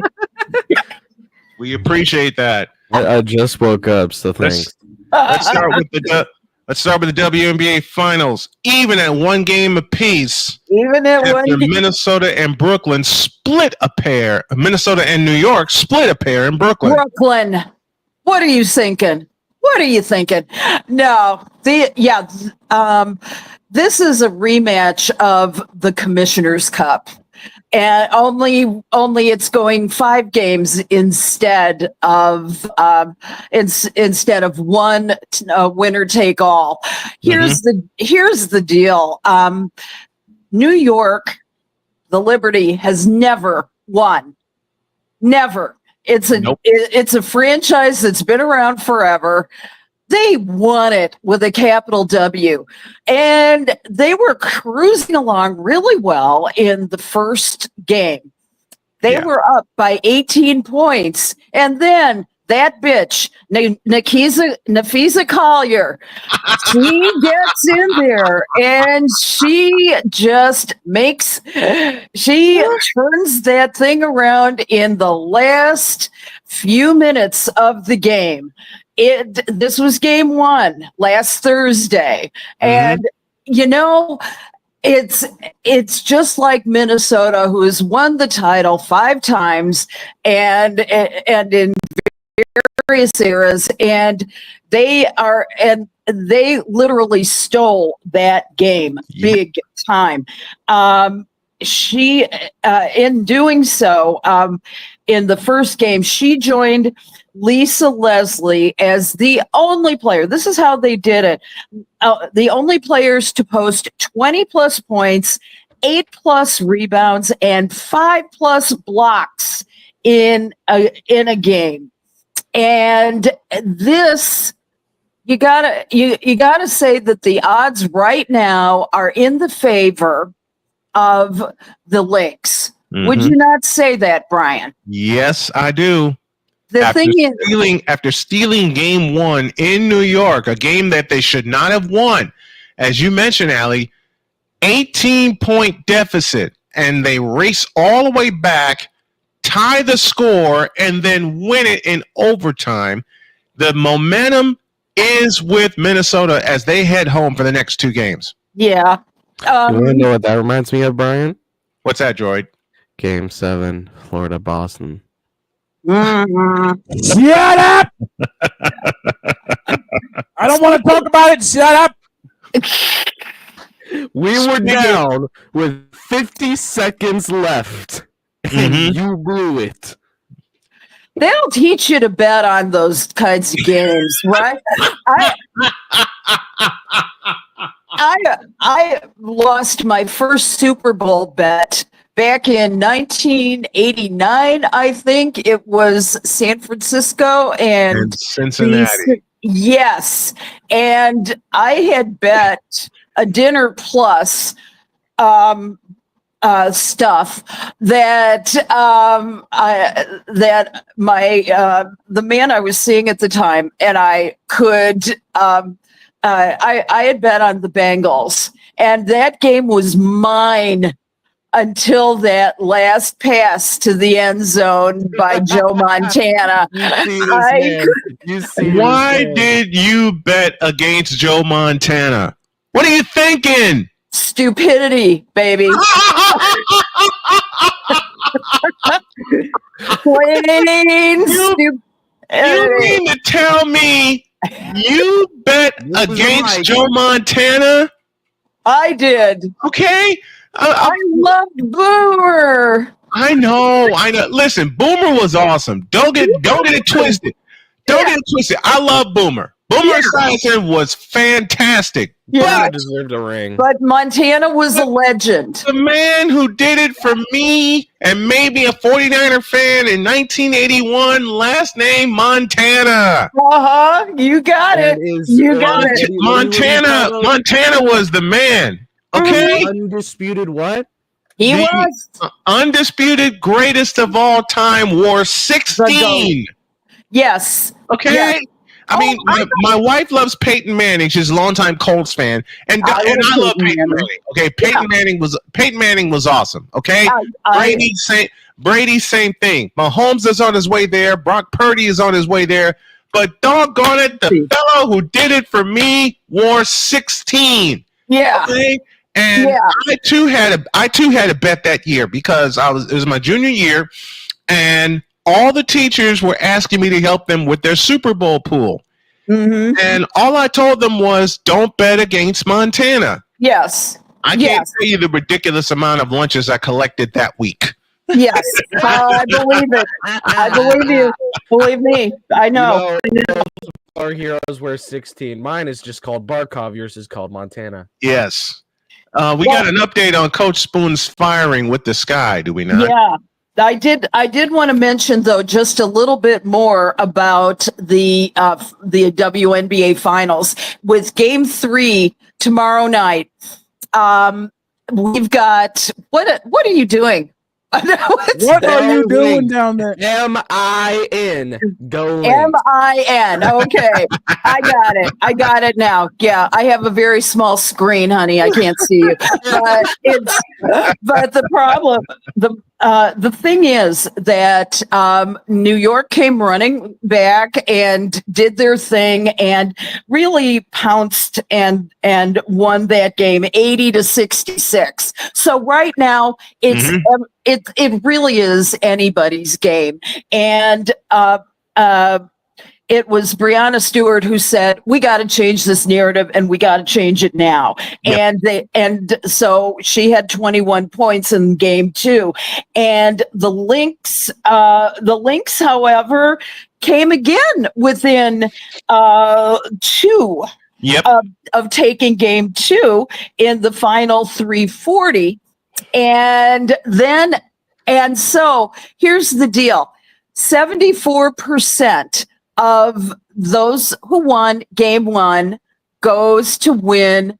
[SPEAKER 2] We appreciate that.
[SPEAKER 3] I just woke up, so thanks.
[SPEAKER 2] Let's start with the WNBA Finals. Even at one game apiece. Minnesota and Brooklyn split a pair. Minnesota and New York split a pair in Brooklyn.
[SPEAKER 9] Brooklyn. What are you thinking? No. This is a rematch of the Commissioner's Cup. And only it's going 5 games instead of one winner take all. Here's the deal. New York, the Liberty has never won. Never. It's a franchise that's been around forever. They won it with a capital W, and they were cruising along really well in the first game. They were up by 18 points, and then that bitch, Nafisa Collier, she gets in there, and she turns that thing around in the last few minutes of the game. This was game 1 last Thursday. And, it's just like Minnesota, who has won the title 5 times and in various eras. And they literally stole that game big time. She, in doing so, in the first game, she joined Lisa Leslie as the only player. This is how they did it. The only players to post 20+ points, 8+ rebounds, and 5+ blocks in a game. And this, you gotta say that the odds right now are in the favor of the Lynx. Would you not say that, Brian?
[SPEAKER 2] Yes, I do.
[SPEAKER 9] After
[SPEAKER 2] stealing game 1 in New York, a game that they should not have won, as you mentioned, Allie, 18-point deficit, and they race all the way back, tie the score, and then win it in overtime. The momentum is with Minnesota as they head home for the next 2 games.
[SPEAKER 9] Yeah.
[SPEAKER 3] You want to know what that reminds me of, Brian?
[SPEAKER 2] What's that, Droid?
[SPEAKER 3] Game 7, Florida-Boston.
[SPEAKER 1] Shut up! I don't want to talk about it. Shut up!
[SPEAKER 3] We were down with 50 seconds left, and you blew it.
[SPEAKER 9] They'll teach you to bet on those kinds of games, right? I lost my first Super Bowl bet back in 1989, I think. It was San Francisco and
[SPEAKER 2] Cincinnati.
[SPEAKER 9] Yes. And I had bet a dinner plus stuff that the man I was seeing at the time and I could I had bet on the Bengals, and that game was mine until that last pass to the end zone by Joe Montana.
[SPEAKER 2] Why did you bet against Joe Montana? What are you thinking?
[SPEAKER 9] Stupidity, baby.
[SPEAKER 2] You mean to tell me you bet against Joe Montana?
[SPEAKER 9] I did.
[SPEAKER 2] Okay.
[SPEAKER 9] I loved Boomer.
[SPEAKER 2] I know. Listen, Boomer was awesome. Don't get it twisted. Don't get it twisted. I love Boomer. Boomer Esiason was fantastic.
[SPEAKER 9] Yeah.
[SPEAKER 3] He deserved a ring.
[SPEAKER 9] But Montana was a legend.
[SPEAKER 2] The man who did it for me and made me a 49er fan in 1981, last name Montana.
[SPEAKER 9] You got it. You got it.
[SPEAKER 2] Montana was the man. Okay?
[SPEAKER 3] Undisputed what?
[SPEAKER 9] He was.
[SPEAKER 2] Undisputed greatest of all time, wore 16.
[SPEAKER 9] Yes.
[SPEAKER 2] Okay?
[SPEAKER 9] Yes.
[SPEAKER 2] I mean, my wife loves Peyton Manning. She's a longtime Colts fan, and I love Peyton Manning. Okay, Peyton Manning was awesome. Okay, Brady, same thing. Mahomes is on his way there. Brock Purdy is on his way there. But doggone it, the fellow who did it for me wore 16.
[SPEAKER 9] Yeah.
[SPEAKER 2] Okay? And I too had a bet that year because it was my junior year, and all the teachers were asking me to help them with their Super Bowl pool.
[SPEAKER 9] Mm-hmm.
[SPEAKER 2] And all I told them was, don't bet against Montana.
[SPEAKER 9] Yes.
[SPEAKER 2] I can't tell you the ridiculous amount of lunches I collected that week.
[SPEAKER 9] Yes. I believe it. I believe you. Believe me. I know.
[SPEAKER 3] Our heroes wear 16. Mine is just called Barkov. Yours is called Montana.
[SPEAKER 2] Yes. We got an update on Coach Spoon's firing with the Sky, do we not?
[SPEAKER 9] Yeah. I did want to mention though just a little bit more about the WNBA finals with Game 3 tomorrow night. We've got what are you doing?
[SPEAKER 1] What are you doing down there?
[SPEAKER 3] M-I-N. Go
[SPEAKER 9] M-I-N. Okay. I got it now. Yeah, I have a very small screen, honey. I can't see you. But the problem, the thing is that New York came running back and did their thing and really pounced and won that game 80-66. So right now it really is anybody's game. And it was Breanna Stewart who said, we got to change this narrative and we got to change it now. Yep. And so she had 21 points in game 2. And the Lynx, however, came again within 2 of taking game 2 in the final 340. And so here's the deal. 74% of those who won game 1 goes to win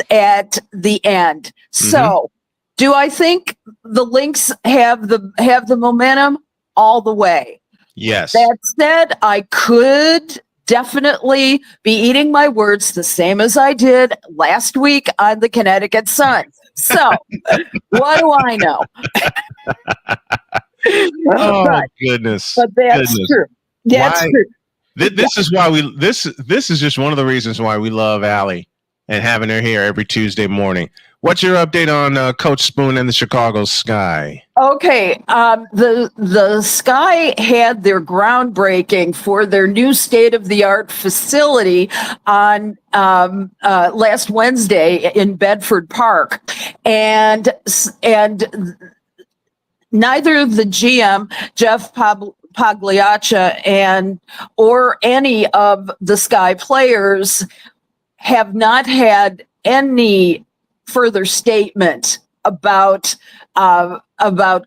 [SPEAKER 9] at the end. Mm-hmm. So do I think the Lynx have the momentum? All the way.
[SPEAKER 2] Yes.
[SPEAKER 9] That said, I could definitely be eating my words the same as I did last week on the Connecticut Sun. So what do I know?
[SPEAKER 2] Goodness.
[SPEAKER 9] But that's true. That's true.
[SPEAKER 2] This is why this is just one of the reasons why we love Allie and having her here every Tuesday morning. What's your update on Coach Spoon and the Chicago Sky?
[SPEAKER 9] Okay, the Sky had their groundbreaking for their new state-of-the-art facility on last Wednesday in Bedford Park, and neither the GM Jeff Pagliaccia or any of the Sky players have not had any further statement about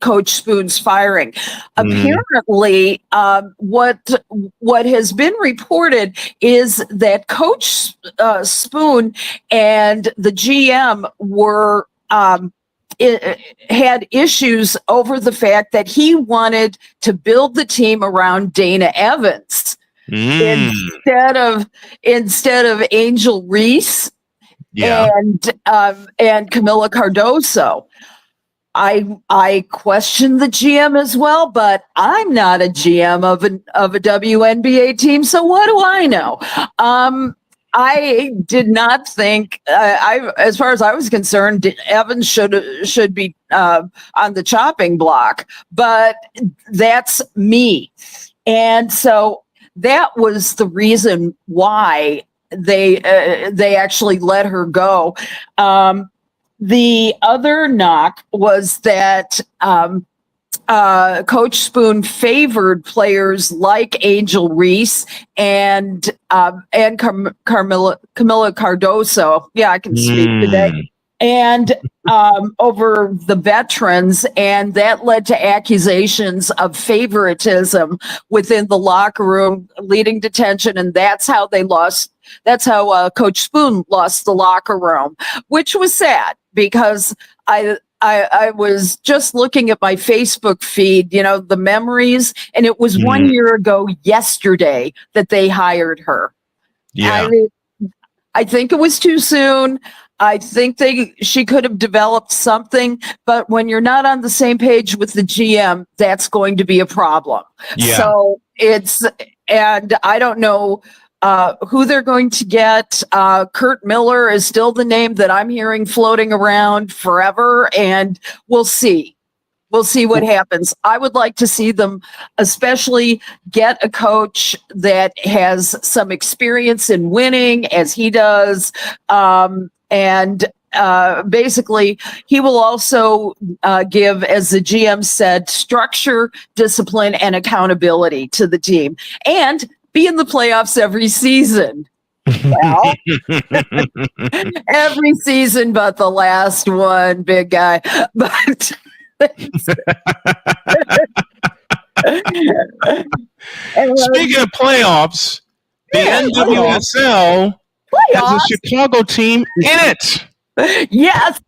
[SPEAKER 9] Coach Spoon's firing. Apparently, what has been reported is that Coach Spoon and the GM were had issues over the fact that he wanted to build the team around Dana Evans instead of Angel Reese.
[SPEAKER 2] Yeah.
[SPEAKER 9] And Camila Cardoso. I question the GM as well, but I'm not a GM of a WNBA team, so what do I know? I did not think, as far as I was concerned, Evans should be on the chopping block, but that's me, and so that was the reason why they actually let her go. The other knock was that Coach Spoon favored players like Angel Reese and Camila Cardoso. Yeah, I can speak today. And over the veterans, and that led to accusations of favoritism within the locker room, leading to tension, and that's how they lost. That's how Coach Spoon lost the locker room, which was sad because I was just looking at my Facebook feed, the memories, and it was 1 year ago yesterday that they hired her.
[SPEAKER 2] Yeah.
[SPEAKER 9] I think it was too soon. I think she could have developed something, but when you're not on the same page with the GM, that's going to be a problem.
[SPEAKER 2] Yeah.
[SPEAKER 9] So and I don't know who they're going to get. Kurt Miller is still the name that I'm hearing floating around forever, and we'll see. We'll see what happens. I would like to see them especially get a coach that has some experience in winning as he does. Basically, he will also give, as the GM said, structure, discipline, and accountability to the team, and be in the playoffs every season. Well, every season but the last one, big guy. But
[SPEAKER 2] speaking of playoffs, the NWSL has a Chicago team in it.
[SPEAKER 9] Yes.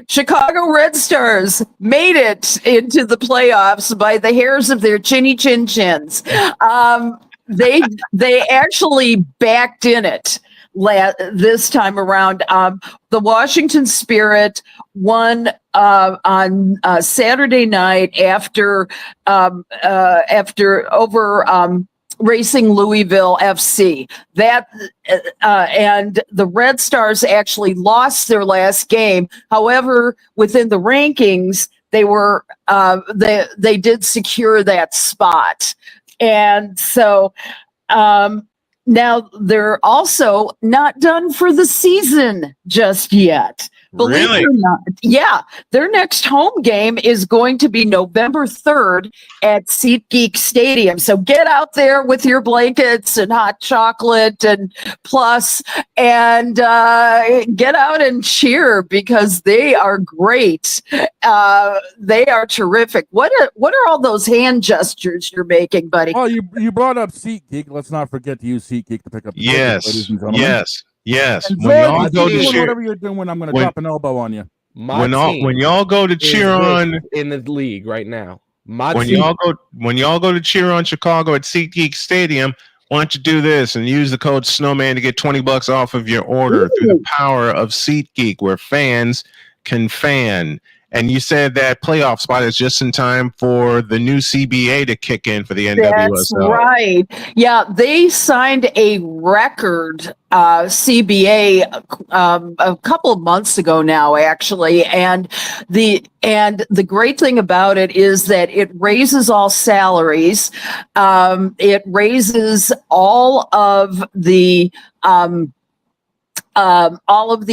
[SPEAKER 9] Chicago Red Stars made it into the playoffs by the hairs of their chinny chin chins. They actually backed in it this time around. The Washington Spirit won on Saturday night after racing Louisville FC. And the Red Stars actually lost their last game. However, within the rankings, they did secure that spot. And so now they're also not done for the season just yet. Believe it or not. Yeah. Their next home game is going to be November 3rd at SeatGeek Stadium. So get out there with your blankets and hot chocolate and plus, and get out and cheer because they are great. They are terrific. What are all those hand gestures you're making, buddy?
[SPEAKER 1] Well, you brought up SeatGeek. Let's not forget to use SeatGeek to pick up the tickets, ladies and gentlemen.
[SPEAKER 2] Yes.
[SPEAKER 1] And
[SPEAKER 2] When y'all go to cheer,
[SPEAKER 1] whatever you're doing, I'm going to drop an elbow on you.
[SPEAKER 2] When y'all go to cheer on
[SPEAKER 3] in the league right now,
[SPEAKER 2] when y'all go to cheer on Chicago at SeatGeek Stadium, why don't you do this and use the code Snowman to get $20 off of your order through the power of SeatGeek, where fans can fan. And you said that playoff spot is just in time for the new CBA to kick in for the NWSL.
[SPEAKER 9] That's right. Yeah, they signed a record CBA a couple of months ago now, actually. And the great thing about it is that it raises all salaries. It raises all of the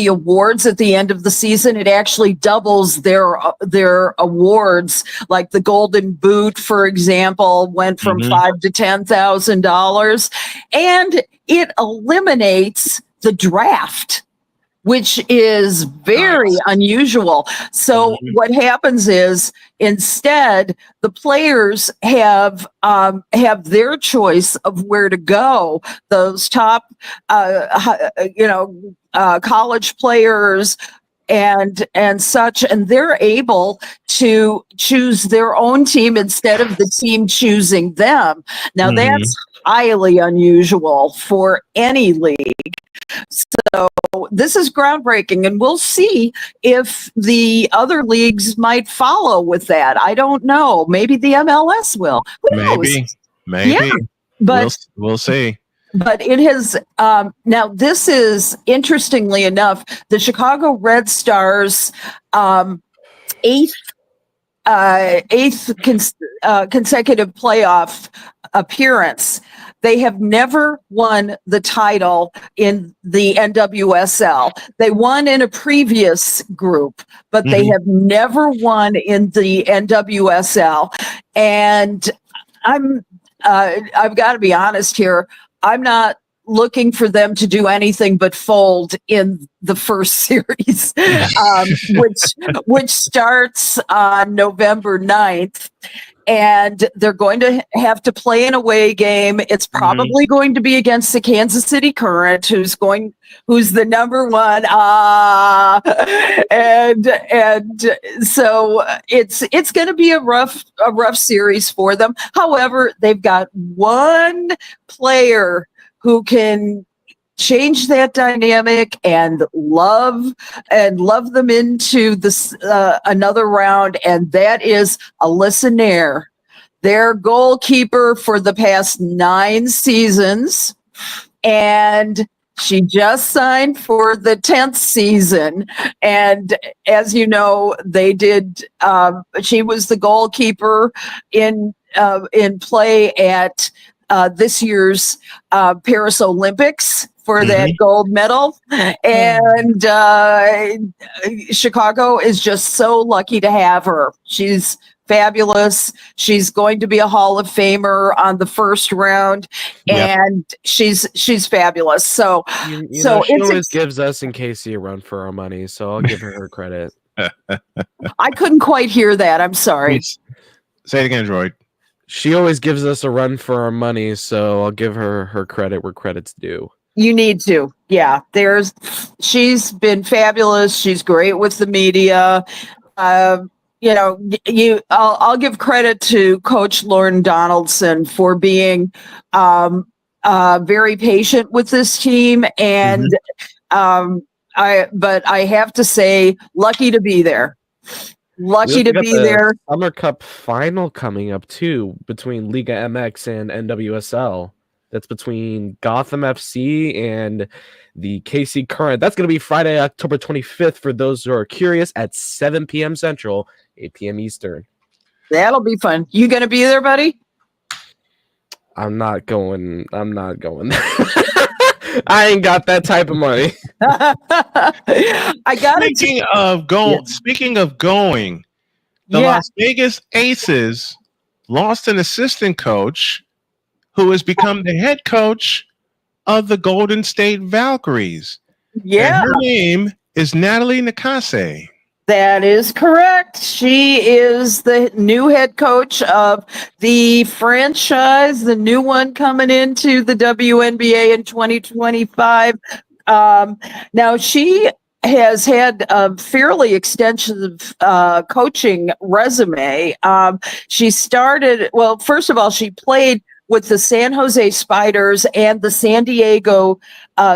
[SPEAKER 9] awards at the end of the season. It actually doubles their awards, like the Golden Boot, for example, went from $5,000 to $10,000, and it eliminates the draft, which is very unusual. So what happens is instead the players have their choice of where to go. Those top, college players and such, and they're able to choose their own team instead of the team choosing them. Now that's highly unusual for any league. So this is groundbreaking, and we'll see if the other leagues might follow with that. I don't know. Maybe the MLS will. Who knows?
[SPEAKER 2] Maybe.
[SPEAKER 9] Yeah, but
[SPEAKER 2] we'll see.
[SPEAKER 9] But it has now. This is interestingly enough the Chicago Red Stars' eighth consecutive playoff appearance. They have never won the title in the NWSL. They won in a previous group, but they have never won in the NWSL. And I've got to be honest here. I'm not looking for them to do anything but fold in the first series, which starts on November 9th. And they're going to have to play an away game. It's probably going to be against the Kansas City Current, who's the number one. And so it's going to be a rough series for them. However, they've got one player who can change that dynamic and love them into this another round, and that is Alyssa Nair, their goalkeeper for the past 9 seasons, and she just signed for the 10th season. And as you know, they did. She was the goalkeeper in play at this year's Paris Olympics for that gold medal. And Chicago is just so lucky to have her. She's fabulous. She's going to be a Hall of Famer on the first round, and she's fabulous. So,
[SPEAKER 3] she always gives us and Casey a run for our money, so I'll give her credit.
[SPEAKER 9] I couldn't quite hear that. I'm sorry.
[SPEAKER 2] Please. Say it again, Droid.
[SPEAKER 3] She always gives us a run for our money, so I'll give her credit where credit's due.
[SPEAKER 9] You need to. Yeah. She's been fabulous. She's great with the media. I'll give credit to Coach Lauren Donaldson for being very patient with this team. And but I have to say, lucky to be there. Lucky to be there.
[SPEAKER 3] Summer Cup final coming up too, between Liga MX and NWSL. That's between Gotham FC and the KC Current. That's going to be Friday, October 25th for those who are curious at 7 p.m. Central, 8 p.m. Eastern.
[SPEAKER 9] That'll be fun. You going to be there, buddy?
[SPEAKER 3] I'm not going there. I ain't got that type of money.
[SPEAKER 2] Speaking of going, the Las Vegas Aces lost an assistant coach who has become the head coach of the Golden State Valkyries.
[SPEAKER 9] Yeah.
[SPEAKER 2] And her name is Natalie Nakase.
[SPEAKER 9] That is correct. She is the new head coach of the franchise, the new one coming into the WNBA in 2025. Now, she has had a fairly extensive coaching resume. She started, well, first of all, she played with the San Jose Spiders and the San Diego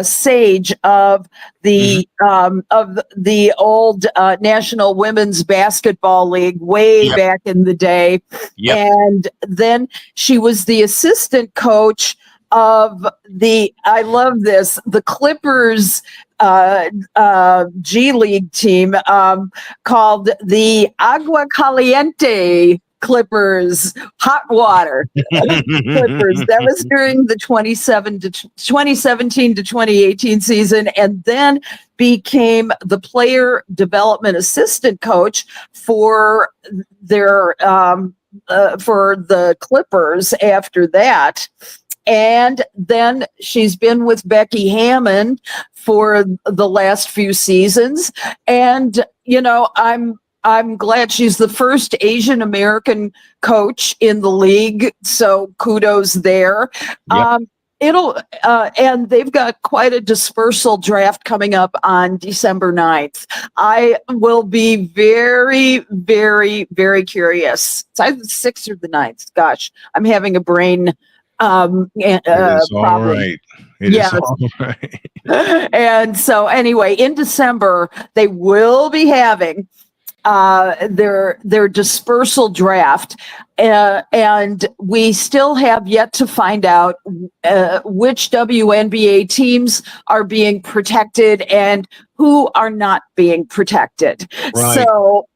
[SPEAKER 9] Sage of the old National Women's Basketball League way back in the day. And then she was the assistant coach of the Clippers G League team called the Agua Caliente Clippers, hot water Clippers. That was during the 2017 to 2018 season, and then became the player development assistant coach for their for the Clippers after that. And then she's been with Becky Hammon for the last few seasons, and I'm glad she's the first Asian American coach in the league. So kudos there. And they've got quite a dispersal draft coming up on December 9th. I will be very, very, very curious. It's either the 6th or the 9th. Gosh, I'm having a brain problem.
[SPEAKER 2] All right. It is all right.
[SPEAKER 9] And so anyway, in December, they will be having their dispersal draft, and we still have yet to find out which WNBA teams are being protected and who are not being protected.
[SPEAKER 2] Right.
[SPEAKER 9] So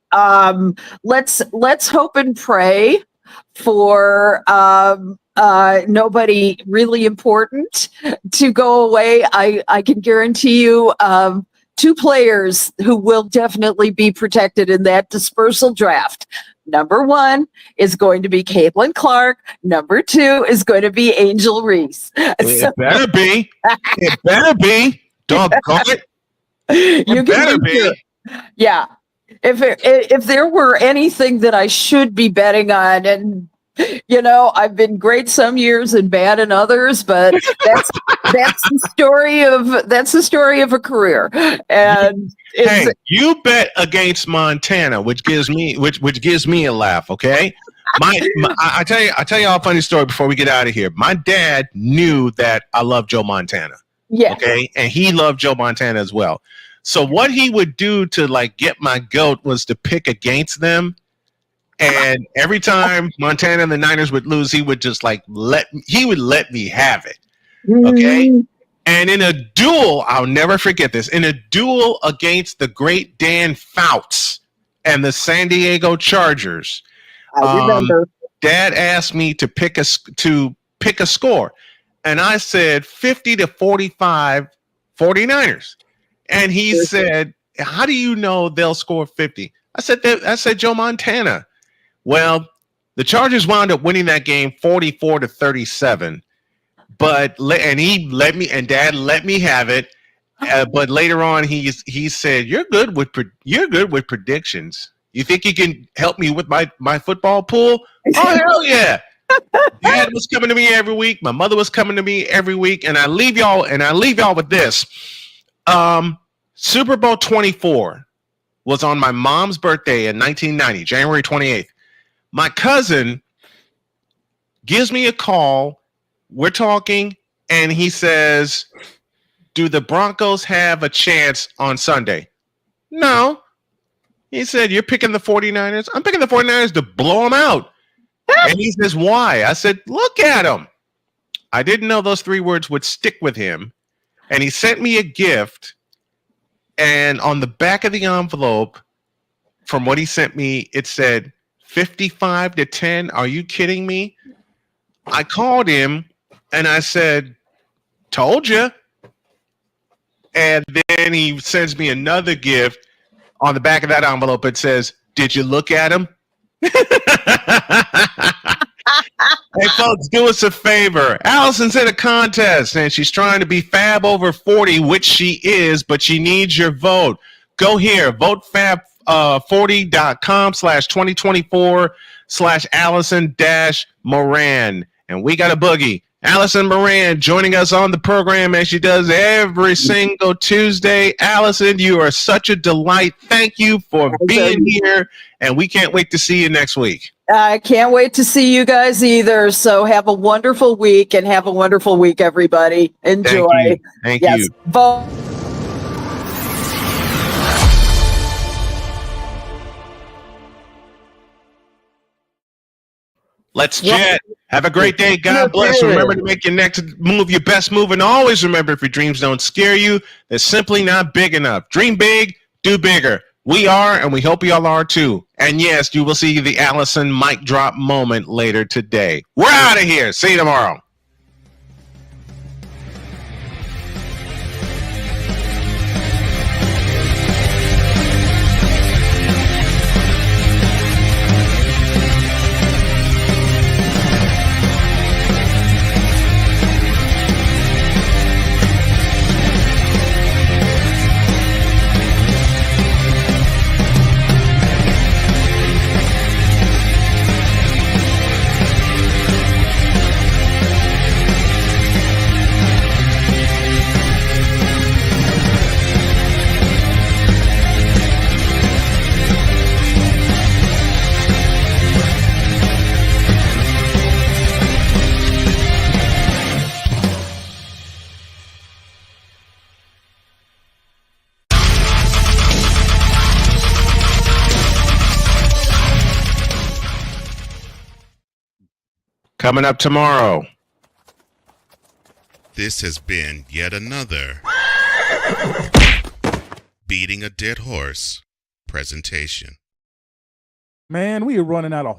[SPEAKER 9] let's hope and pray for nobody really important to go away. I can guarantee you 2 players who will definitely be protected in that dispersal draft. Number 1 is going to be Caitlin Clark. Number 2 is going to be Angel Reese.
[SPEAKER 2] It better be. It better be. Doggone it.
[SPEAKER 9] You
[SPEAKER 2] better
[SPEAKER 9] can be
[SPEAKER 2] be.
[SPEAKER 9] sure. Yeah. If there were anything that I should be betting on, and I've been great some years and bad in others, but that's the story of a career. And
[SPEAKER 2] Hey, you bet against Montana, which gives me a laugh. Okay, I tell you a funny story before we get out of here. My dad knew that I love Joe Montana.
[SPEAKER 9] Yeah.
[SPEAKER 2] Okay, and he loved Joe Montana as well. So what he would do to like get my goat was to pick against them. And every time Montana and the Niners would lose, he would just like let me have it. Okay. And in a duel, I'll never forget this. In a duel against the great Dan Fouts and the San Diego Chargers,
[SPEAKER 9] I remember.
[SPEAKER 2] Dad asked me to pick a score, and I said 50-45 49ers. And he said, "How do you know they'll score 50?" I said Joe Montana. Well, the Chargers wound up winning that game 44-37. But Dad let me have it. But later on, he said, "You're good with predictions. You think you can help me with my football pool?" Oh hell yeah! Dad was coming to me every week. My mother was coming to me every week, and I leave y'all with this. Super Bowl 24 was on my mom's birthday in 1990, January 28th. My cousin gives me a call. We're talking, and he says, "Do the Broncos have a chance on Sunday?" No. He said, "You're picking the 49ers?" "I'm picking the 49ers to blow them out." And he says, "Why?" I said, "Look at him." I didn't know those 3 words would stick with him. And he sent me a gift. And on the back of the envelope, from what he sent me, it said 55-10. Are you kidding me? I called him and I said, "Told you." And then he sends me another gift. On the back of that envelope, it says, "Did you look at him?" Hey, folks, do us a favor. Allison's in a contest, and she's trying to be fab over 40, which she is, but she needs your vote. Go here, votefab40.com/2024/Allison-Moran. And we got a boogie. Allison Moran joining us on the program as she does every single Tuesday. Allison, you are such a delight. Thank you for being here, and we can't wait to see you next week.
[SPEAKER 9] I can't wait to see you guys either. So have a wonderful week, and have a wonderful week, everybody. Enjoy.
[SPEAKER 2] Thank you.
[SPEAKER 9] Vote.
[SPEAKER 2] Let's jet. Have a great day. God bless. Remember to make your next move your best move. And always remember, if your dreams don't scare you, they're simply not big enough. Dream big, do bigger. We are, and we hope y'all are too. And yes, you will see the Allison mic drop moment later today. We're out of here. See you tomorrow. Coming up tomorrow.
[SPEAKER 6] This has been yet another Beating a Dead Horse presentation.
[SPEAKER 1] Man, we are running out of